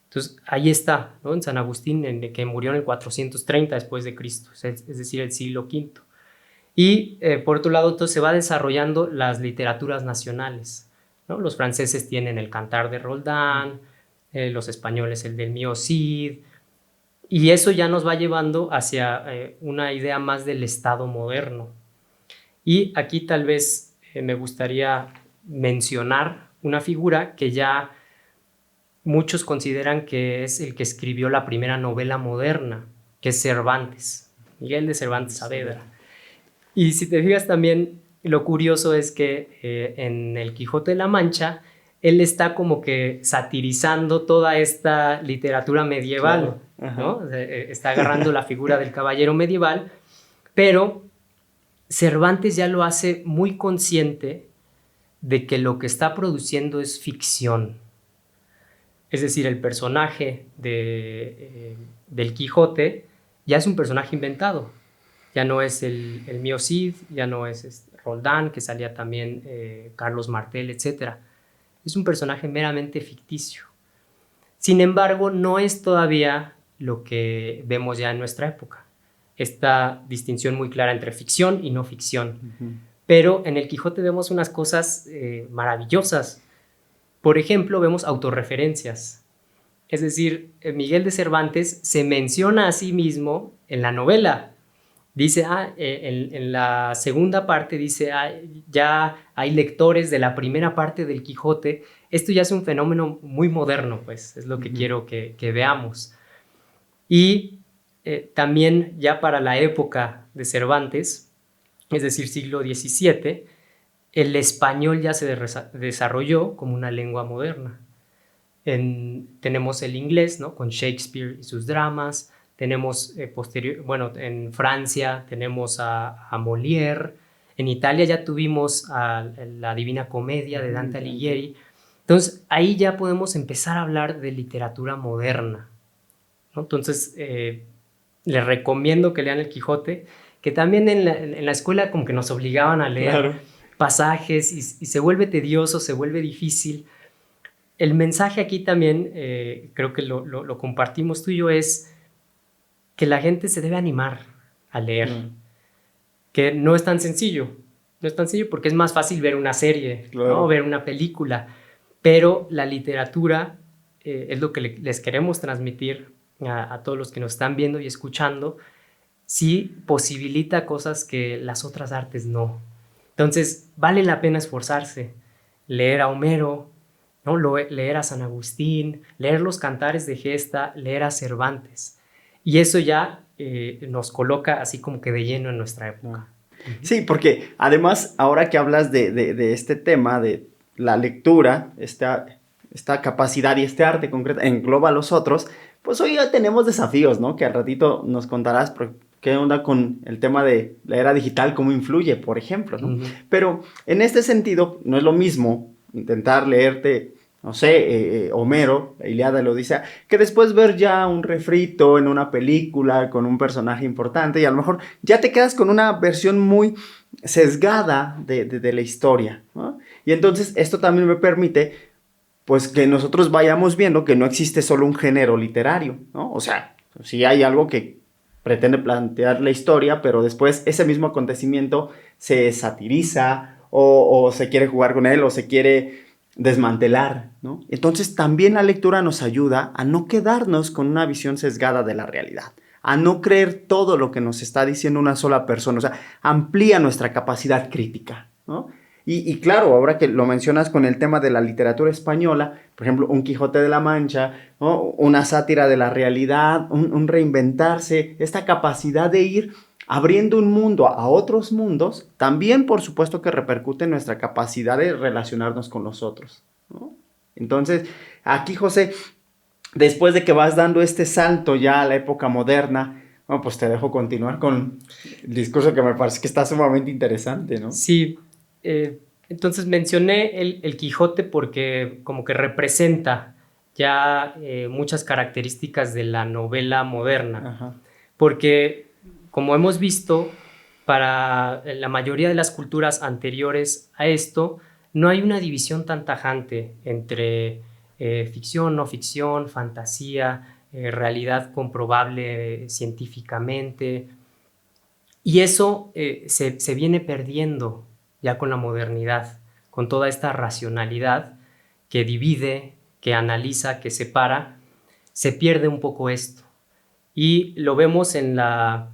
[SPEAKER 3] Entonces, ahí está, ¿no? En San Agustín, que murió en el 430 después de Cristo, es decir, el siglo V. Y, por otro lado, entonces se va desarrollando las literaturas nacionales, ¿no? Los franceses tienen el Cantar de Roldán, los españoles el del Mío Cid, y eso ya nos va llevando hacia una idea más del Estado moderno. Y aquí tal vez me gustaría mencionar una figura que ya muchos consideran que es el que escribió la primera novela moderna, que es Cervantes, Miguel de Cervantes Saavedra. Y si te fijas también, lo curioso es que en El Quijote de la Mancha, él está como que satirizando toda esta literatura medieval, claro. ¿No? Está agarrando la figura del caballero medieval, pero Cervantes ya lo hace muy consciente de que lo que está produciendo es ficción. Es decir, el personaje del Quijote ya es un personaje inventado. Ya no es el Mío Cid, ya no es Roldán, que salía también Carlos Martel, etc. Es un personaje meramente ficticio. Sin embargo, no es todavía lo que vemos ya en nuestra época. Esta distinción muy clara entre ficción y no ficción. Pero en el Quijote vemos unas cosas maravillosas. Por ejemplo, vemos autorreferencias. Es decir, Miguel de Cervantes se menciona a sí mismo en la novela. Dice, en la segunda parte dice, ya hay lectores de la primera parte del Quijote. Esto ya es un fenómeno muy moderno, pues, es lo que quiero que veamos. Y también ya para la época de Cervantes, es decir, siglo XVII, el español ya se desarrolló como una lengua moderna. Tenemos el inglés, ¿no? Con Shakespeare y sus dramas. Tenemos en Francia tenemos a Molière. En Italia ya tuvimos a la Divina Comedia de Dante Alighieri. Entonces, ahí ya podemos empezar a hablar de literatura moderna, ¿no? Entonces, les recomiendo que lean El Quijote, que también en la escuela como que nos obligaban a leer pasajes y se vuelve tedioso, se vuelve difícil. El mensaje aquí también, creo que lo compartimos tú y yo, es que la gente se debe animar. a leer, que no es tan sencillo. No es tan sencillo porque es más fácil ver una serie,
[SPEAKER 1] claro,
[SPEAKER 3] ¿no? Ver una película, pero la literatura es lo que les queremos transmitir a todos los que nos están viendo y escuchando, sí posibilita cosas que las otras artes no. Entonces, vale la pena esforzarse, leer a Homero, ¿no? Leer a San Agustín, leer los cantares de gesta, leer a Cervantes. Y eso ya nos coloca así como que de lleno en nuestra época.
[SPEAKER 1] Sí, porque además, ahora que hablas de este tema, de la lectura, esta capacidad y este arte concreto engloba a los otros, pues hoy ya tenemos desafíos, ¿no? Que al ratito nos contarás qué onda con el tema de la era digital, cómo influye, por ejemplo, ¿no? Pero en este sentido, no es lo mismo intentar leerte, no sé, Homero, la Ilíada, la Odisea, que después ver ya un refrito en una película con un personaje importante y a lo mejor ya te quedas con una versión muy sesgada de la historia, ¿no? Y entonces esto también me permite, pues, que nosotros vayamos viendo que no existe solo un género literario, ¿no? O sea, sí hay algo que pretende plantear la historia, pero después ese mismo acontecimiento se satiriza o se quiere jugar con él o se quiere desmantelar, ¿no? Entonces también la lectura nos ayuda a no quedarnos con una visión sesgada de la realidad, a no creer todo lo que nos está diciendo una sola persona, o sea, amplía nuestra capacidad crítica, ¿no? Y claro, ahora que lo mencionas con el tema de la literatura española, por ejemplo, un Quijote de la Mancha, ¿no? Una sátira de la realidad, un reinventarse, esta capacidad de ir abriendo un mundo a otros mundos, también por supuesto que repercute en nuestra capacidad de relacionarnos con los otros, ¿no? Entonces, aquí, José, después de que vas dando este salto ya a la época moderna, bueno, pues te dejo continuar con el discurso que me parece que está sumamente interesante, ¿no?
[SPEAKER 3] Sí, entonces mencioné el Quijote porque como que representa ya muchas características de la novela moderna.
[SPEAKER 1] Ajá.
[SPEAKER 3] Porque, como hemos visto, para la mayoría de las culturas anteriores a esto, no hay una división tan tajante entre ficción, no ficción, fantasía, realidad comprobable científicamente. Y eso se viene perdiendo ya con la modernidad, con toda esta racionalidad que divide, que analiza, que separa, se pierde un poco esto. Y lo vemos en la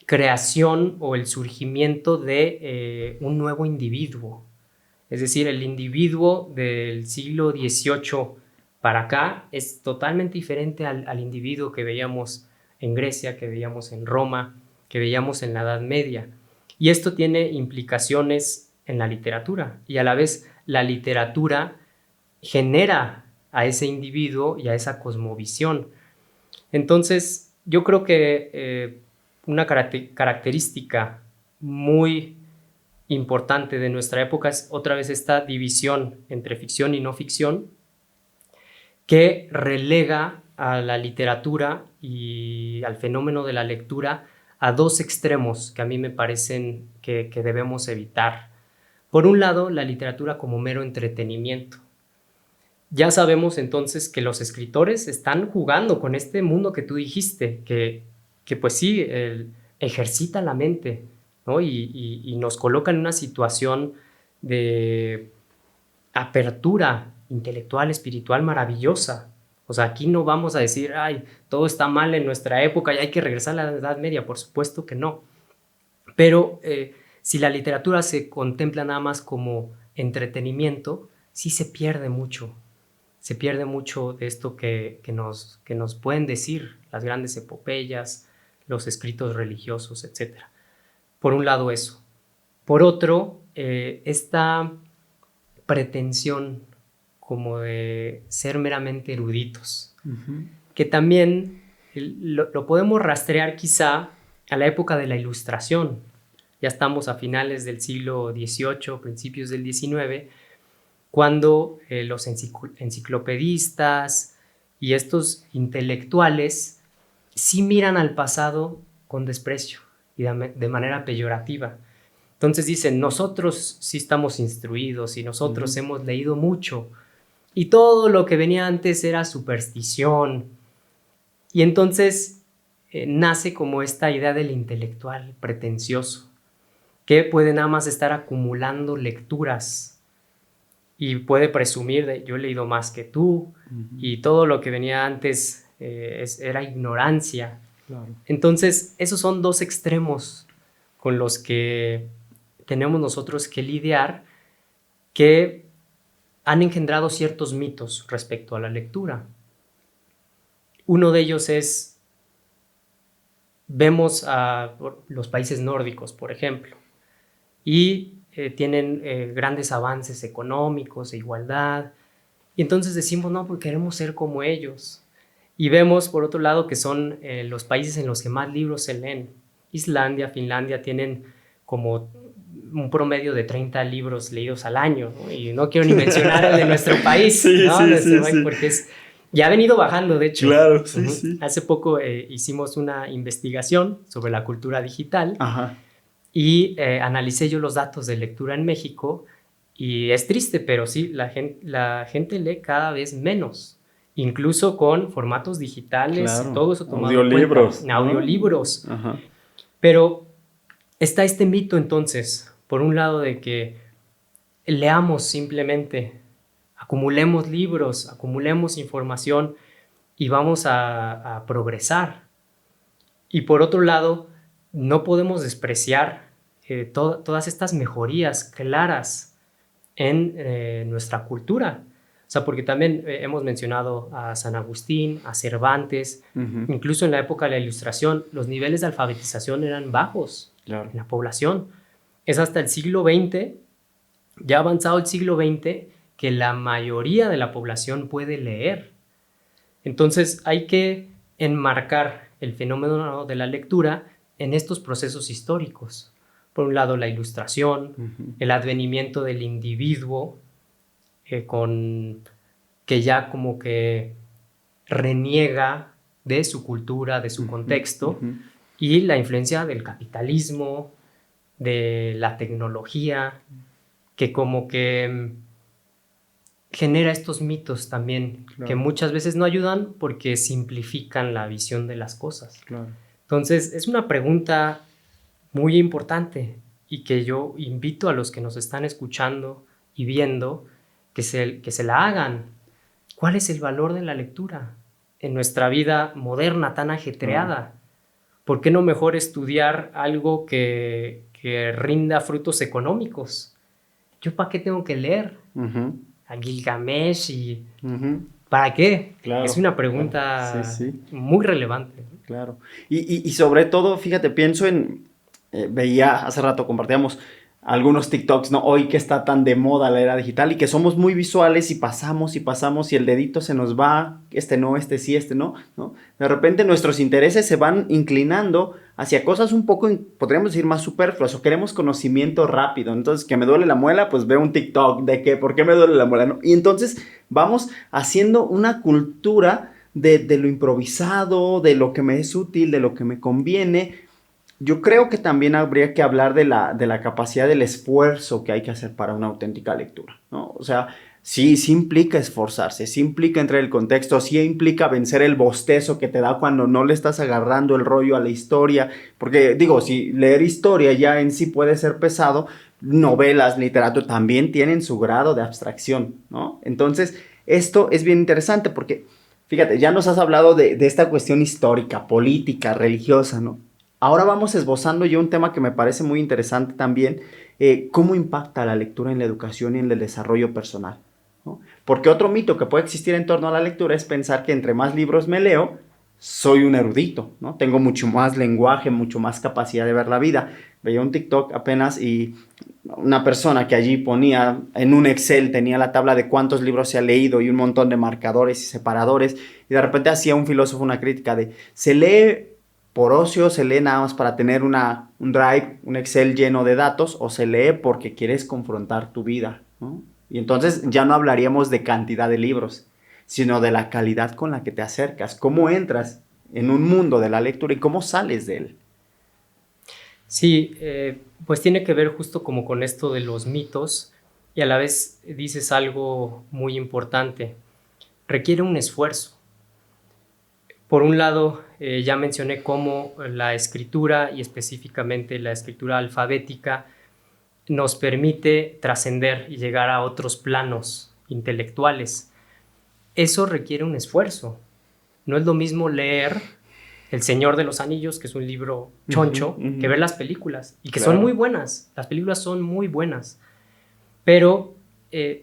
[SPEAKER 3] creación o el surgimiento de un nuevo individuo. Es decir, el individuo del siglo XVIII para acá es totalmente diferente al individuo que veíamos en Grecia, que veíamos en Roma, que veíamos en la Edad Media. Y esto tiene implicaciones en la literatura y a la vez la literatura genera a ese individuo y a esa cosmovisión. Entonces, yo creo que una característica muy importante de nuestra época es otra vez esta división entre ficción y no ficción que relega a la literatura y al fenómeno de la lectura a dos extremos que a mí me parecen que debemos evitar. Por un lado, la literatura como mero entretenimiento. Ya sabemos entonces que los escritores están jugando con este mundo que tú dijiste, que pues sí, ejercita la mente, ¿no? Y nos coloca en una situación de apertura intelectual, espiritual maravillosa. O sea, aquí no vamos a decir, ay, todo está mal en nuestra época y hay que regresar a la Edad Media. Por supuesto que no. Pero si la literatura se contempla nada más como entretenimiento, sí se pierde mucho. Se pierde mucho de esto que nos pueden decir las grandes epopeyas, los escritos religiosos, etc. Por un lado eso. Por otro, esta pretensión como de ser meramente eruditos, que también lo podemos rastrear quizá a la época de la Ilustración. Ya estamos a finales del siglo XVIII, principios del XIX, cuando los enciclopedistas y estos intelectuales sí miran al pasado con desprecio y de manera peyorativa. Entonces dicen, nosotros sí estamos instruidos y nosotros hemos leído mucho y todo lo que venía antes era superstición. Y entonces nace como esta idea del intelectual pretencioso, que puede nada más estar acumulando lecturas y puede presumir de yo he leído más que tú, y todo lo que venía antes era ignorancia.
[SPEAKER 1] Claro.
[SPEAKER 3] Entonces, esos son dos extremos con los que tenemos nosotros que lidiar, que han engendrado ciertos mitos respecto a la lectura. Uno de ellos es, vemos a los países nórdicos, por ejemplo, y tienen grandes avances económicos e igualdad, y entonces decimos, no, pues queremos ser como ellos. Y vemos, por otro lado, que son los países en los que más libros se leen. Islandia, Finlandia tienen como un promedio de 30 libros leídos al año, ¿no? Y no quiero ni mencionar el de nuestro país,
[SPEAKER 1] sí,
[SPEAKER 3] ¿no?
[SPEAKER 1] sí,
[SPEAKER 3] Porque ya ha venido bajando, de hecho.
[SPEAKER 1] Claro, sí, sí.
[SPEAKER 3] Hace poco hicimos una investigación sobre la cultura digital.
[SPEAKER 1] Ajá.
[SPEAKER 3] Y analicé yo los datos de lectura en México y es triste, pero sí, la gente lee cada vez menos, incluso con formatos digitales,
[SPEAKER 1] Claro.
[SPEAKER 3] todo eso tomado
[SPEAKER 1] Audiolibros,
[SPEAKER 3] en cuenta. Audiolibros.
[SPEAKER 1] Ajá.
[SPEAKER 3] Pero está este mito entonces, por un lado, de que leamos simplemente, acumulemos libros, acumulemos información y vamos a progresar. Y por otro lado, no podemos despreciar todas estas mejorías claras en nuestra cultura. O sea, porque también hemos mencionado a San Agustín, a Cervantes, incluso en la época de la Ilustración, los niveles de alfabetización eran bajos en la población. Es hasta el siglo XX, ya avanzado el siglo XX, que la mayoría de la población puede leer. Entonces hay que enmarcar el fenómeno de la lectura en estos procesos históricos. Por un lado, la Ilustración, el advenimiento del individuo, que ya como que reniega de su cultura, de su contexto, y la influencia del capitalismo, de la tecnología, que como que genera estos mitos también, que muchas veces no ayudan porque simplifican la visión de las cosas.
[SPEAKER 1] Claro.
[SPEAKER 3] Entonces, es una pregunta muy importante y que yo invito a los que nos están escuchando y viendo que se la hagan. ¿Cuál es el valor de la lectura en nuestra vida moderna tan ajetreada? ¿Por qué no mejor estudiar algo que rinda frutos económicos? ¿Yo para qué tengo que leer? A Gilgamesh y... ¿Para qué?
[SPEAKER 1] Claro,
[SPEAKER 3] es una pregunta muy relevante.
[SPEAKER 1] Claro. Y sobre todo, fíjate, pienso en... veía, hace rato compartíamos algunos TikToks, ¿no? Hoy que está tan de moda la era digital y que somos muy visuales y pasamos y el dedito se nos va, este no, este sí, este no, ¿no? De repente nuestros intereses se van inclinando hacia cosas un poco, podríamos decir, más superfluas o queremos conocimiento rápido. Entonces, que me duele la muela, pues veo un TikTok de que, ¿por qué me duele la muela? ¿No? Y entonces vamos haciendo una cultura de lo improvisado, de lo que me es útil, de lo que me conviene. Yo creo que también habría que hablar de la capacidad del esfuerzo que hay que hacer para una auténtica lectura, ¿no? O sea, sí implica esforzarse, sí implica entrar en el contexto, sí implica vencer el bostezo que te da cuando no le estás agarrando el rollo a la historia, porque digo, si leer historia ya en sí puede ser pesado, novelas, literatura también tienen su grado de abstracción, ¿no? Entonces, esto es bien interesante porque, fíjate, ya nos has hablado de esta cuestión histórica, política, religiosa, ¿no? Ahora vamos esbozando yo un tema que me parece muy interesante también, cómo impacta la lectura en la educación y en el desarrollo personal, ¿no? Porque otro mito que puede existir en torno a la lectura es pensar que entre más libros me leo, soy un erudito, ¿no? Tengo mucho más lenguaje, mucho más capacidad de ver la vida. Veía un TikTok apenas y una persona que allí ponía en un Excel, tenía la tabla de cuántos libros se ha leído y un montón de marcadores y separadores, y de repente hacía un filósofo una crítica de, ¿se lee por ocio, se lee nada más para tener un drive, un Excel lleno de datos, o se lee porque quieres confrontar tu vida, ¿no? Y entonces ya no hablaríamos de cantidad de libros, sino de la calidad con la que te acercas, cómo entras en un mundo de la lectura y cómo sales de él.
[SPEAKER 3] Sí, pues tiene que ver justo como con esto de los mitos y a la vez dices algo muy importante. Requiere un esfuerzo. Por un lado, ya mencioné cómo la escritura, y específicamente la escritura alfabética, nos permite trascender y llegar a otros planos intelectuales. Eso requiere un esfuerzo. No es lo mismo leer El Señor de los Anillos, que es un libro choncho, que ver las películas, y que son muy buenas. Las películas son muy buenas. Pero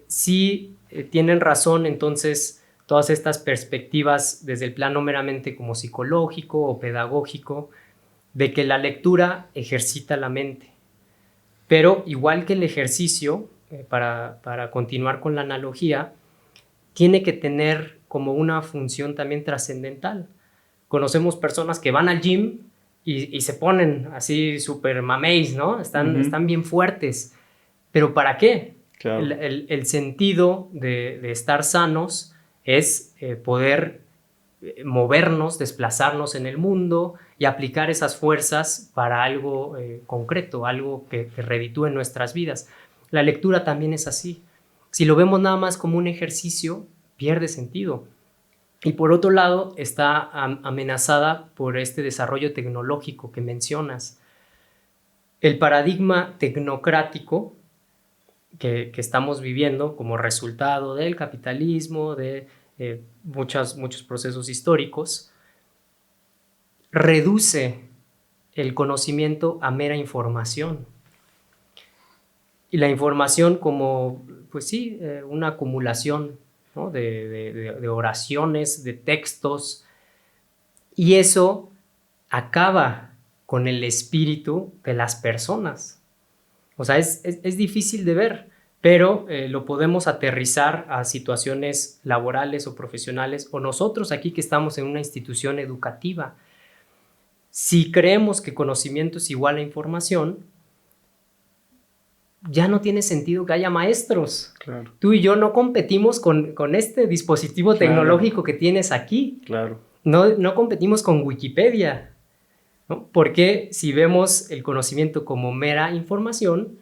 [SPEAKER 3] sí tienen razón, entonces, todas estas perspectivas desde el plano meramente como psicológico o pedagógico, de que la lectura ejercita la mente. Pero igual que el ejercicio, para continuar con la analogía, tiene que tener como una función también trascendental. Conocemos personas que van al gym y se ponen así súper mameis, ¿no? Están bien fuertes. ¿Pero para qué?
[SPEAKER 1] Claro.
[SPEAKER 3] El sentido de estar sanos es poder movernos, desplazarnos en el mundo y aplicar esas fuerzas para algo concreto, algo que reditúe en nuestras vidas. La lectura también es así. Si lo vemos nada más como un ejercicio, pierde sentido. Y por otro lado, está amenazada por este desarrollo tecnológico que mencionas. El paradigma tecnocrático que estamos viviendo como resultado del capitalismo, de muchos procesos históricos, reduce el conocimiento a mera información. Y la información como, pues sí, una acumulación, ¿no? de oraciones, de textos, y eso acaba con el espíritu de las personas. O sea, es difícil de ver, pero lo podemos aterrizar a situaciones laborales o profesionales, o nosotros aquí que estamos en una institución educativa. Si creemos que conocimiento es igual a información, ya no tiene sentido que haya maestros.
[SPEAKER 1] Claro.
[SPEAKER 3] Tú y yo no competimos con este dispositivo tecnológico que tienes aquí.
[SPEAKER 1] Claro.
[SPEAKER 3] No competimos con Wikipedia, ¿no? Porque si vemos el conocimiento como mera información,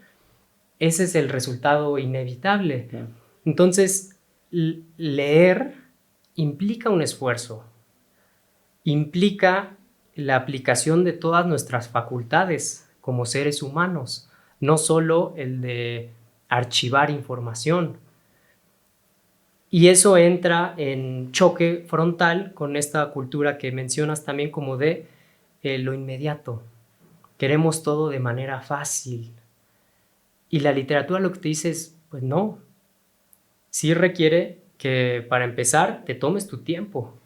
[SPEAKER 3] ese es el resultado inevitable.
[SPEAKER 1] Claro.
[SPEAKER 3] Entonces, leer implica un esfuerzo, implica la aplicación de todas nuestras facultades como seres humanos, no solo el de archivar información. Y eso entra en choque frontal con esta cultura que mencionas también como de lo inmediato. Queremos todo de manera fácil. Y la literatura lo que te dice es, pues no, sí requiere que para empezar te tomes tu tiempo.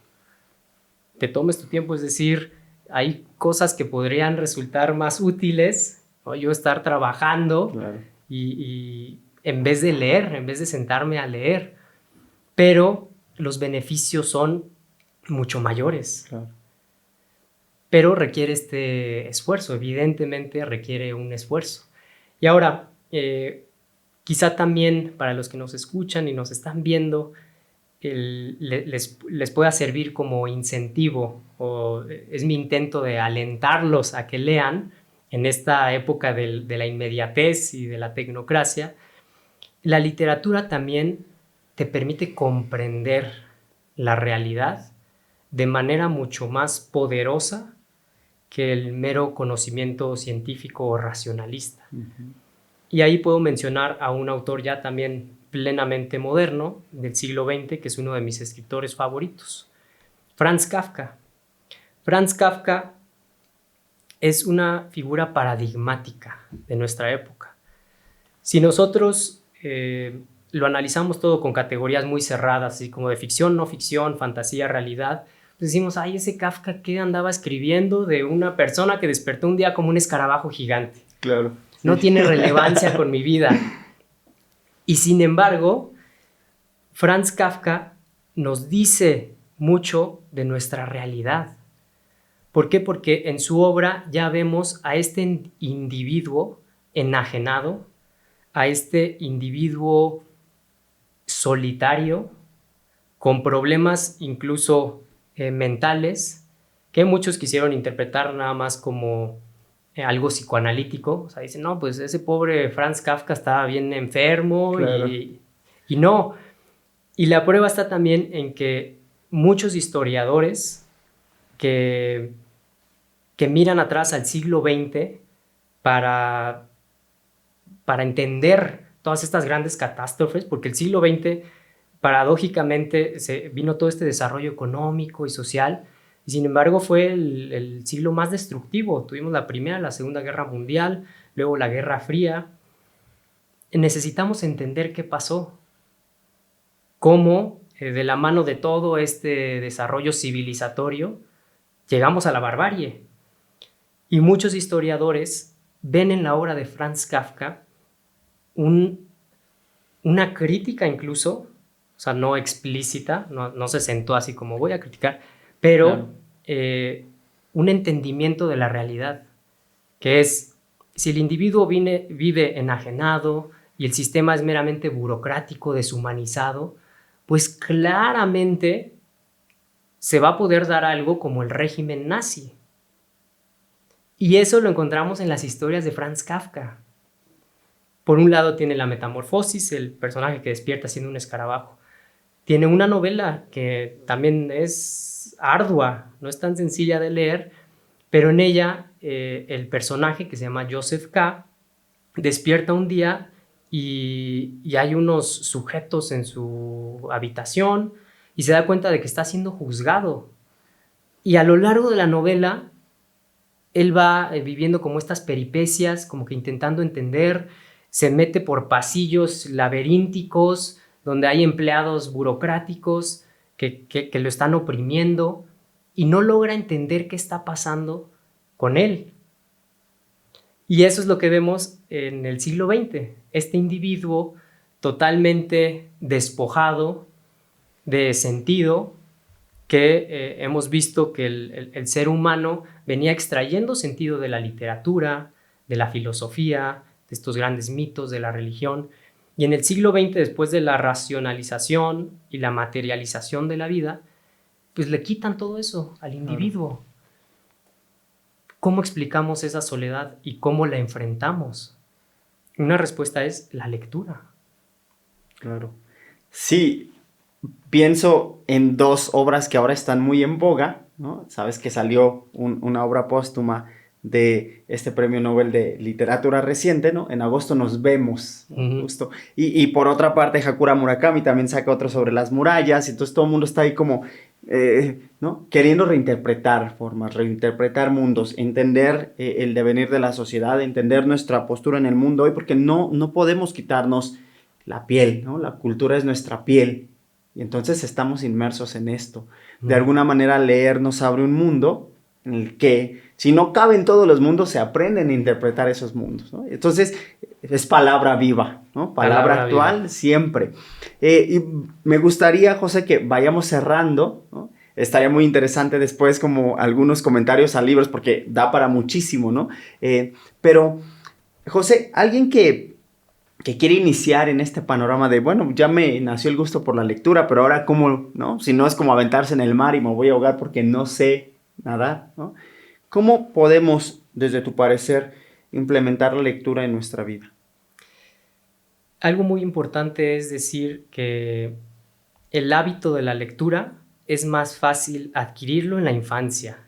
[SPEAKER 3] Es decir, hay cosas que podrían resultar más útiles, ¿no? Yo estar trabajando, claro, y en vez de leer, en vez de sentarme a leer, pero los beneficios son mucho mayores. Claro. Pero requiere este esfuerzo, evidentemente requiere un esfuerzo. Y ahora, quizá también para los que nos escuchan y nos están viendo, les pueda servir como incentivo, o es mi intento de alentarlos a que lean en esta época de la inmediatez y de la tecnocracia. La literatura también te permite comprender la realidad de manera mucho más poderosa que el mero conocimiento científico o racionalista. Uh-huh. Y ahí puedo mencionar a un autor ya también plenamente moderno del siglo XX, que es uno de mis escritores favoritos, Franz Kafka. Franz Kafka es una figura paradigmática de nuestra época. Si nosotros lo analizamos todo con categorías muy cerradas, así como de ficción, no ficción, fantasía, realidad, pues decimos, ay, ese Kafka que andaba escribiendo de una persona que despertó un día como un escarabajo gigante.
[SPEAKER 1] Claro. Sí.
[SPEAKER 3] No tiene relevancia con mi vida. Y sin embargo, Franz Kafka nos dice mucho de nuestra realidad. ¿Por qué? Porque en su obra ya vemos a este individuo enajenado, a este individuo solitario, con problemas incluso mentales, que muchos quisieron interpretar nada más como algo psicoanalítico. O sea, dicen, no, pues ese pobre Franz Kafka estaba bien enfermo. Claro. y no. Y la prueba está también en que muchos historiadores que miran atrás al siglo XX para entender todas estas grandes catástrofes, porque el siglo XX, paradójicamente, vino todo este desarrollo económico y social, y sin embargo fue el siglo más destructivo. Tuvimos la Primera, la Segunda Guerra Mundial, luego la Guerra Fría. Necesitamos entender qué pasó, cómo de la mano de todo este desarrollo civilizatorio llegamos a la barbarie. Y muchos historiadores ven en la obra de Franz Kafka una crítica incluso, o sea, no explícita, no se sentó así como voy a criticar, pero claro, un entendimiento de la realidad, que es, si el individuo vive enajenado y el sistema es meramente burocrático, deshumanizado, pues claramente se va a poder dar algo como el régimen nazi. Y eso lo encontramos en las historias de Franz Kafka. Por un lado tiene la metamorfosis, el personaje que despierta siendo un escarabajo. Tiene una novela que también es ardua, no es tan sencilla de leer, pero en ella el personaje, que se llama Joseph K., despierta un día y hay unos sujetos en su habitación y se da cuenta de que está siendo juzgado. Y a lo largo de la novela él va viviendo como estas peripecias, como que intentando entender, se mete por pasillos laberínticos donde hay empleados burocráticos que lo están oprimiendo y no logra entender qué está pasando con él. Y eso es lo que vemos en el siglo XX, este individuo totalmente despojado de sentido, que hemos visto que el ser humano venía extrayendo sentido de la literatura, de la filosofía, de estos grandes mitos, de la religión. Y en el siglo XX, después de la racionalización y la materialización de la vida, pues le quitan todo eso al individuo. ¿Cómo explicamos esa soledad y cómo la enfrentamos? Una respuesta es la lectura.
[SPEAKER 1] Claro. Sí. Pienso en dos obras que ahora están muy en boga, ¿no? Sabes que salió una obra póstuma de este premio Nobel de literatura reciente, ¿no? En agosto nos vemos, ¿no? Justo. Y por otra parte, Hakura Murakami también saca otro sobre las murallas, y entonces todo el mundo está ahí como, ¿no? Queriendo reinterpretar formas, reinterpretar mundos, entender el devenir de la sociedad, entender nuestra postura en el mundo hoy, porque no podemos quitarnos la piel, ¿no? La cultura es nuestra piel. Y entonces estamos inmersos en esto. De alguna manera leer nos abre un mundo en el que, si no caben todos los mundos, se aprenden a interpretar esos mundos, ¿no? Entonces es palabra viva, ¿no? Palabra actual viva. Siempre. Y me gustaría, José, que vayamos cerrando, ¿no? Estaría muy interesante después como algunos comentarios a libros, porque da para muchísimo, ¿no? Pero, José, alguien que quiere iniciar en este panorama de, bueno, ya me nació el gusto por la lectura, pero ahora cómo, ¿no? Si no es como aventarse en el mar y me voy a ahogar porque no sé nadar, ¿no? ¿Cómo podemos, desde tu parecer, implementar la lectura en nuestra vida?
[SPEAKER 3] Algo muy importante es decir que el hábito de la lectura es más fácil adquirirlo en la infancia.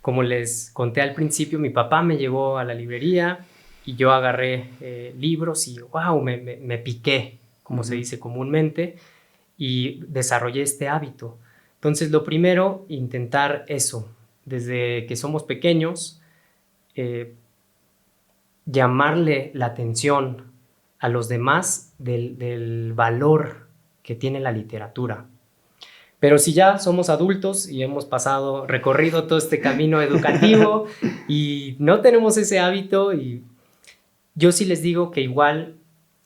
[SPEAKER 3] Como les conté al principio, mi papá me llevó a la librería y yo agarré libros y wow, me piqué, como se dice comúnmente, y desarrollé este hábito. Entonces, lo primero, intentar eso, desde que somos pequeños, llamarle la atención a los demás del valor que tiene la literatura. Pero si ya somos adultos y hemos recorrido todo este camino educativo y no tenemos ese hábito, y yo sí les digo que igual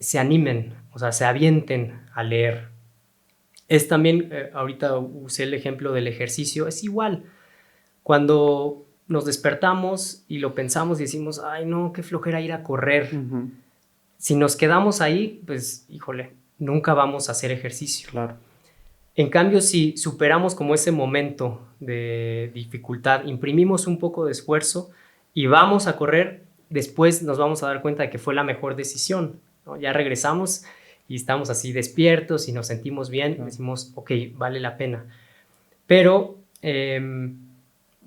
[SPEAKER 3] se animen, o sea, se avienten a leer. Es también, ahorita usé el ejemplo del ejercicio, es igual. Cuando nos despertamos y lo pensamos y decimos, ay no, qué flojera ir a correr. Si nos quedamos ahí, pues, híjole, nunca vamos a hacer ejercicio.
[SPEAKER 1] Claro.
[SPEAKER 3] En cambio, si superamos como ese momento de dificultad, imprimimos un poco de esfuerzo y vamos a correr, después nos vamos a dar cuenta de que fue la mejor decisión, ¿no? Ya regresamos y estamos así despiertos y nos sentimos bien y decimos, ok, vale la pena. Pero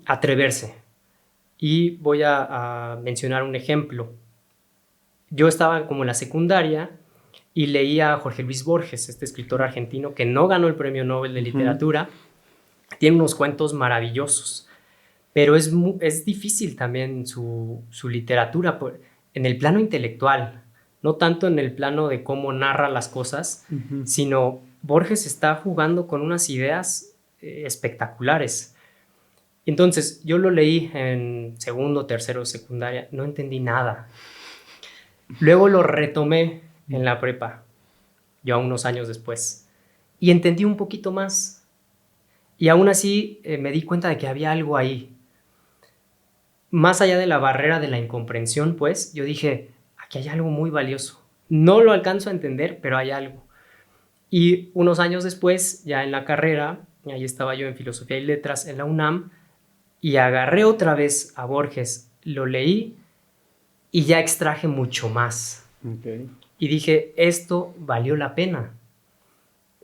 [SPEAKER 3] atreverse. Y voy a mencionar un ejemplo. Yo estaba como en la secundaria y leía a Jorge Luis Borges, este escritor argentino que no ganó el Premio Nobel de Literatura. Tiene unos cuentos maravillosos, pero es difícil también su literatura en el plano intelectual, no tanto en el plano de cómo narra las cosas, sino Borges está jugando con unas ideas espectaculares. Entonces, yo lo leí en segundo, tercero, secundaria, no entendí nada. Luego lo retomé en la prepa, ya unos años después, y entendí un poquito más. Y aún así me di cuenta de que había algo ahí. Más allá de la barrera de la incomprensión, pues, yo dije, aquí hay algo muy valioso. No lo alcanzo a entender, pero hay algo. Y unos años después, ya en la carrera, ahí estaba yo en Filosofía y Letras en la UNAM, y agarré otra vez a Borges, lo leí y ya extraje mucho más.
[SPEAKER 1] Okay.
[SPEAKER 3] Y dije, esto valió la pena.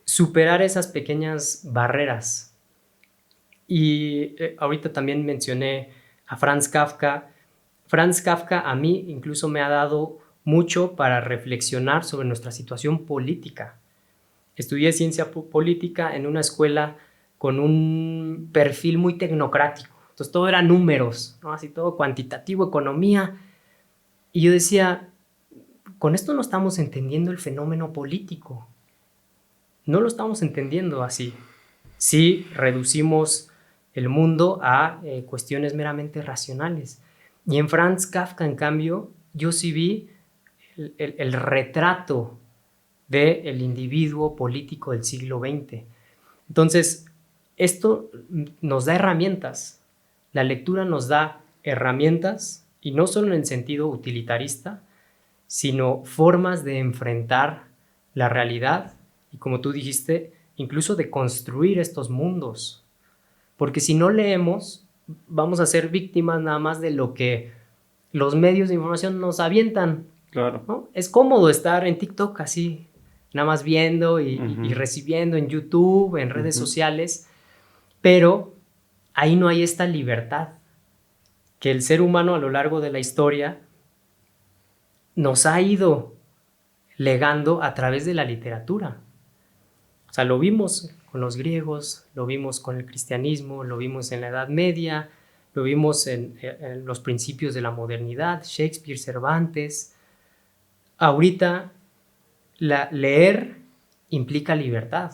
[SPEAKER 3] Superar esas pequeñas barreras. Y ahorita también mencioné a Franz Kafka. Franz Kafka a mí incluso me ha dado mucho para reflexionar sobre nuestra situación política. Estudié ciencia política en una escuela con un perfil muy tecnocrático. Entonces todo era números, ¿no? Así todo cuantitativo, economía. Y yo decía, con esto no estamos entendiendo el fenómeno político. No lo estamos entendiendo así. Sí reducimos el mundo a cuestiones meramente racionales. Y en Franz Kafka, en cambio, yo sí vi el retrato del individuo político del siglo XX. Entonces, esto nos da herramientas. La lectura nos da herramientas, y no solo en el sentido utilitarista, sino formas de enfrentar la realidad y, como tú dijiste, incluso de construir estos mundos. Porque si no leemos, vamos a ser víctimas nada más de lo que los medios de información nos avientan.
[SPEAKER 1] Claro.
[SPEAKER 3] ¿No? Es cómodo estar en TikTok así, nada más viendo y recibiendo en YouTube, en redes sociales, pero ahí no hay esta libertad que el ser humano a lo largo de la historia nos ha ido legando a través de la literatura. O sea, lo vimos con los griegos, lo vimos con el cristianismo, lo vimos en la Edad Media, lo vimos en los principios de la modernidad, Shakespeare, Cervantes. Ahorita, leer implica libertad,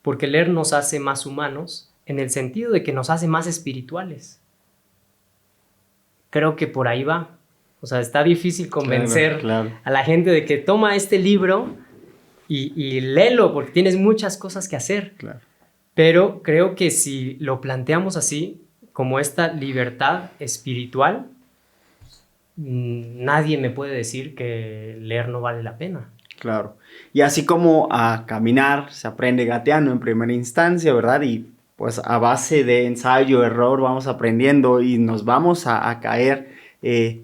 [SPEAKER 3] porque leer nos hace más humanos en el sentido de que nos hace más espirituales. Creo que por ahí va. O sea, está difícil convencer a la gente de que toma este libro y léelo, porque tienes muchas cosas que hacer.
[SPEAKER 1] Claro.
[SPEAKER 3] Pero creo que si lo planteamos así, como esta libertad espiritual, nadie me puede decir que leer no vale la pena.
[SPEAKER 1] Claro. Y así como a caminar se aprende gateando en primera instancia, ¿verdad? Y pues a base de ensayo, error, vamos aprendiendo y nos vamos a caer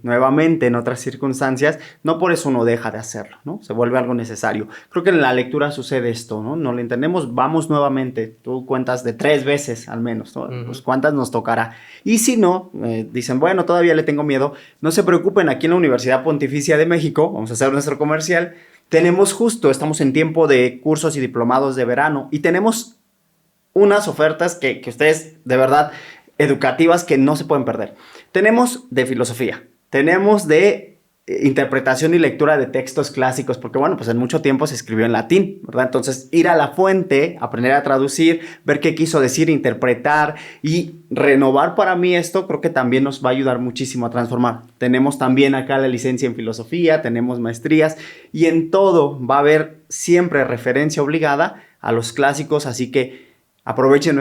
[SPEAKER 1] nuevamente en otras circunstancias. No por eso uno deja de hacerlo, ¿no? Se vuelve algo necesario. Creo que en la lectura sucede esto, ¿no? No lo entendemos, vamos nuevamente. Tú cuentas de 3 veces al menos, ¿no? Pues cuántas nos tocará. Y si no, dicen, bueno, todavía le tengo miedo. No se preocupen, aquí en la Universidad Pontificia de México, vamos a hacer nuestro comercial, estamos en tiempo de cursos y diplomados de verano y tenemos unas ofertas que ustedes, de verdad, educativas que no se pueden perder. Tenemos de filosofía, tenemos de interpretación y lectura de textos clásicos, porque bueno, pues en mucho tiempo se escribió en latín, ¿verdad? Entonces, ir a la fuente, aprender a traducir, ver qué quiso decir, interpretar y renovar para mí esto, creo que también nos va a ayudar muchísimo a transformar. Tenemos también acá la licencia en filosofía, tenemos maestrías y en todo va a haber siempre referencia obligada a los clásicos, así que aprovechen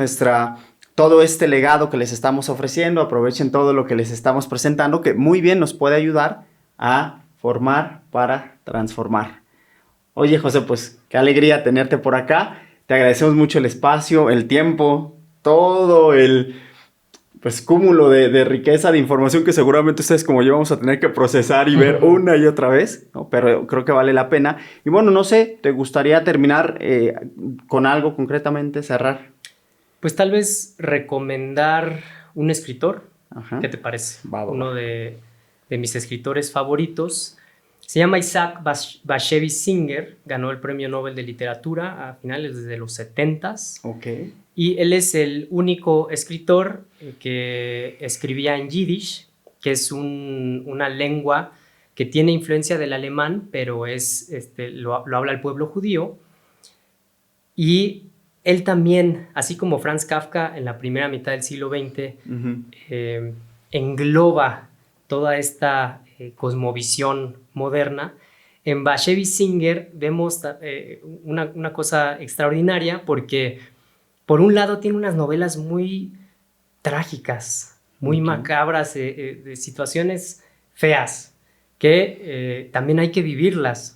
[SPEAKER 1] todo este legado que les estamos ofreciendo, aprovechen todo lo que les estamos presentando, que muy bien nos puede ayudar a formar para transformar. Oye, José, pues qué alegría tenerte por acá. Te agradecemos mucho el espacio, el tiempo, todo el cúmulo de riqueza de información que seguramente ustedes como yo vamos a tener que procesar y ver una y otra vez, ¿no? Pero creo que vale la pena. Y bueno, no sé, ¿te gustaría terminar con algo concretamente, cerrar?
[SPEAKER 3] Pues tal vez recomendar un escritor.
[SPEAKER 1] Ajá.
[SPEAKER 3] ¿Qué te parece?
[SPEAKER 1] Va.
[SPEAKER 3] Uno de mis escritores favoritos. Se llama Isaac Bashevis Singer. Ganó el Premio Nobel de Literatura a finales de los 70s.
[SPEAKER 1] Ok.
[SPEAKER 3] Y él es el único escritor que escribía en Yiddish, que es una lengua que tiene influencia del alemán, pero lo habla el pueblo judío. Y él también, así como Franz Kafka en la primera mitad del siglo XX, engloba toda esta cosmovisión moderna. En Bashevis Singer vemos una cosa extraordinaria porque, por un lado, tiene unas novelas muy trágicas, muy macabras, de situaciones feas, que también hay que vivirlas,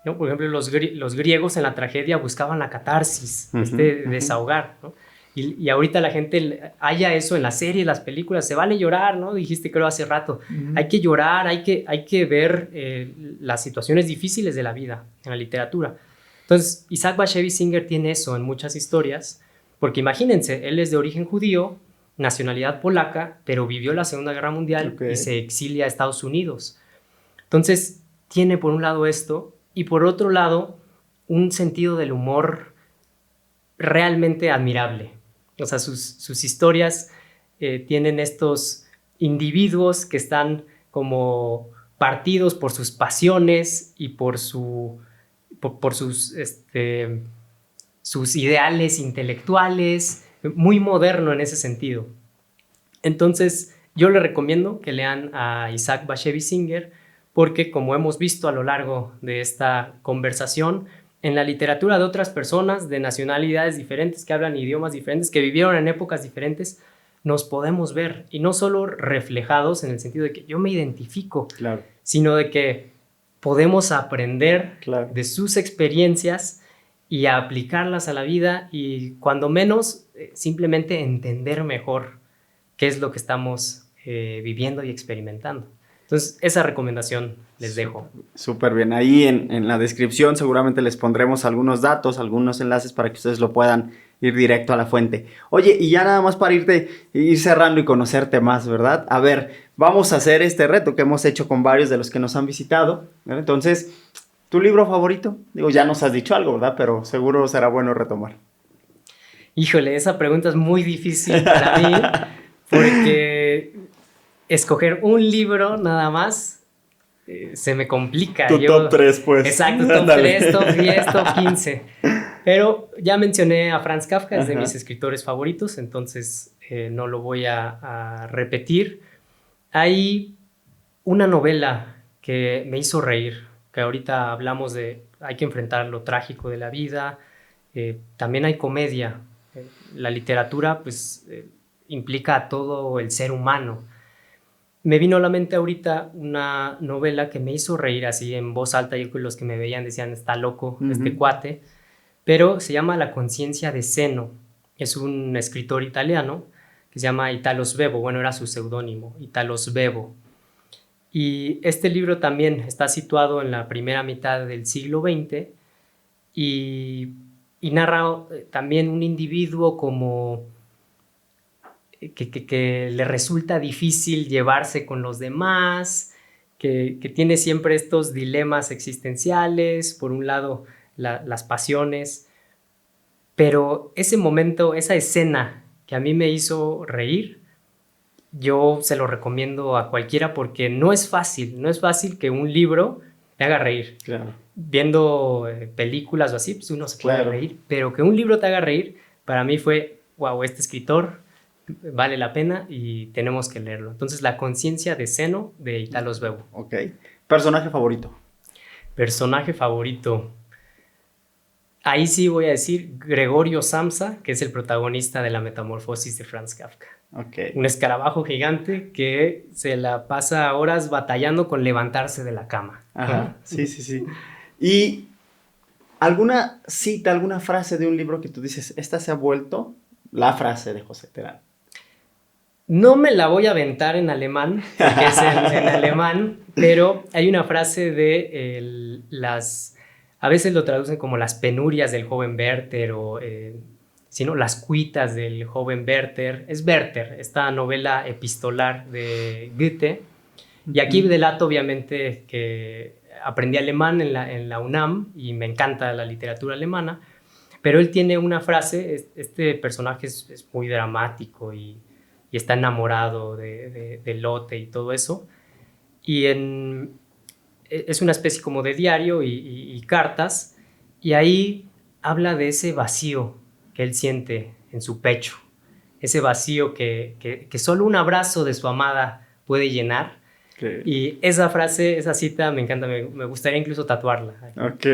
[SPEAKER 3] ¿no? Por ejemplo, los griegos en la tragedia buscaban la catarsis, desahogar, ¿no? Y ahorita la gente haya eso en las series, las películas, se vale llorar, ¿no? Dijiste creo hace rato, hay que llorar, hay que ver las situaciones difíciles de la vida en la literatura. Entonces, Isaac Bashevis Singer tiene eso en muchas historias, porque imagínense, él es de origen judío, nacionalidad polaca, pero vivió la Segunda Guerra Mundial y se exilia a Estados Unidos. Entonces, tiene por un lado esto, y por otro lado, un sentido del humor realmente admirable. O sea, sus historias tienen estos individuos que están como partidos por sus pasiones y por sus ideales intelectuales, muy moderno en ese sentido. Entonces, yo le recomiendo que lean a Isaac Bashevis Singer porque, como hemos visto a lo largo de esta conversación, en la literatura de otras personas, de nacionalidades diferentes, que hablan idiomas diferentes, que vivieron en épocas diferentes, nos podemos ver, y no solo reflejados en el sentido de que yo me identifico,
[SPEAKER 1] claro,
[SPEAKER 3] sino de que podemos aprender de sus experiencias y aplicarlas a la vida y, cuando menos, simplemente entender mejor qué es lo que estamos viviendo y experimentando. Entonces, esa recomendación les dejo.
[SPEAKER 1] Súper bien. Ahí en la descripción seguramente les pondremos algunos datos, algunos enlaces para que ustedes lo puedan ir directo a la fuente. Oye, y ya nada más para ir cerrando y conocerte más, ¿verdad? A ver, vamos a hacer este reto que hemos hecho con varios de los que nos han visitado, ¿verdad? Entonces, ¿tu libro favorito? Digo, ya nos has dicho algo, ¿verdad? Pero seguro será bueno retomar.
[SPEAKER 3] Híjole, esa pregunta es muy difícil para mí porque escoger un libro nada más se me complica.
[SPEAKER 1] Top 3, pues.
[SPEAKER 3] Exacto, top 3, top 10, top 15. Pero ya mencioné a Franz Kafka, es de mis escritores favoritos, entonces no lo voy a repetir. Hay una novela que me hizo reír, que ahorita hablamos de hay que enfrentar lo trágico de la vida. También hay comedia. La literatura pues implica a todo el ser humano. Me vino a la mente ahorita una novela que me hizo reír así en voz alta, y los que me veían decían, está loco este cuate, pero se llama La conciencia de Zeno. Es un escritor italiano que se llama Italo Svevo, bueno, era su seudónimo, Italo Svevo. Y este libro también está situado en la primera mitad del siglo XX y narra también un individuo como que le resulta difícil llevarse con los demás, que tiene siempre estos dilemas existenciales, por un lado las pasiones, pero ese momento, esa escena que a mí me hizo reír, yo se lo recomiendo a cualquiera porque no es fácil que un libro te haga reír.
[SPEAKER 1] Claro.
[SPEAKER 3] Viendo películas o así, pues uno se puede reír, pero que un libro te haga reír, para mí fue, wow, este escritor vale la pena y tenemos que leerlo. Entonces, La conciencia de Zeno, de Italo Svevo.
[SPEAKER 1] Ok. ¿Personaje favorito?
[SPEAKER 3] Personaje favorito. Ahí sí voy a decir Gregorio Samsa, que es el protagonista de La metamorfosis de Franz Kafka.
[SPEAKER 1] Okay.
[SPEAKER 3] Un escarabajo gigante que se la pasa horas batallando con levantarse de la cama.
[SPEAKER 1] Ajá, sí. ¿Y alguna cita, alguna frase de un libro que tú dices, esta se ha vuelto la frase de José Terán?
[SPEAKER 3] No me la voy a aventar en alemán, porque es en alemán, pero hay una frase de a veces lo traducen como las penurias del joven Werther o sino Las cuitas del joven Werther. Es Werther, esta novela epistolar de Goethe. Y aquí delato obviamente que aprendí alemán en la UNAM y me encanta la literatura alemana, pero él tiene una frase, este personaje es muy dramático y está enamorado de Lotte y todo eso, y es una especie como de diario y cartas, y ahí habla de ese vacío que él siente en su pecho, ese vacío que solo un abrazo de su amada puede llenar. Okay. Y esa frase, esa cita me encanta, me gustaría incluso tatuarla.
[SPEAKER 1] Ok.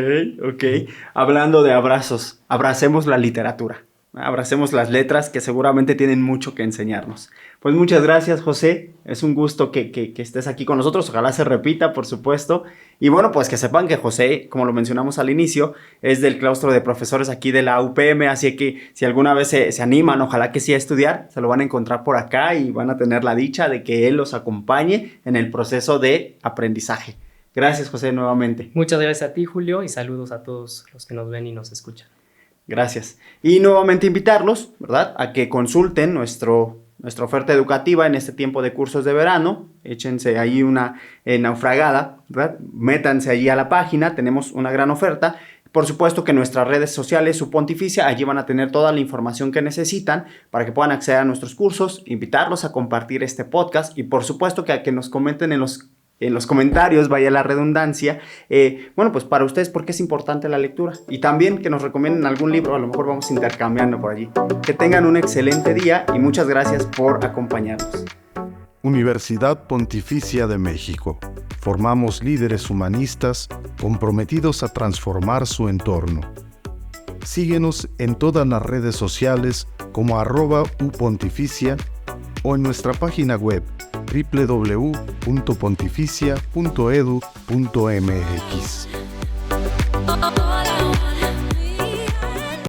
[SPEAKER 1] Hablando de abrazos, abracemos la literatura, abracemos las letras que seguramente tienen mucho que enseñarnos. Pues muchas gracias, José, es un gusto que estés aquí con nosotros, ojalá se repita, por supuesto. Y bueno, pues que sepan que José, como lo mencionamos al inicio, es del claustro de profesores aquí de la UPM, así que si alguna vez se animan, ojalá que sí a estudiar, se lo van a encontrar por acá y van a tener la dicha de que él los acompañe en el proceso de aprendizaje. Gracias, José, nuevamente.
[SPEAKER 3] Muchas gracias a ti, Julio, y saludos a todos los que nos ven y nos escuchan.
[SPEAKER 1] Gracias. Y nuevamente invitarlos, ¿verdad?, a que consulten nuestra oferta educativa en este tiempo de cursos de verano. Échense ahí una naufragada, ¿verdad? Métanse allí a la página, tenemos una gran oferta. Por supuesto que nuestras redes sociales, su pontificia, allí van a tener toda la información que necesitan para que puedan acceder a nuestros cursos, invitarlos a compartir este podcast y por supuesto que nos comenten en los comentarios, vaya la redundancia, bueno, pues para ustedes, ¿por qué es importante la lectura? Y también que nos recomienden algún libro, a lo mejor vamos intercambiando por allí. Que tengan un excelente día y muchas gracias por acompañarnos.
[SPEAKER 2] Universidad Pontificia de México. Formamos líderes humanistas comprometidos a transformar su entorno. Síguenos en todas las redes sociales como @upontificia o en nuestra página web www.pontificia.edu.mx.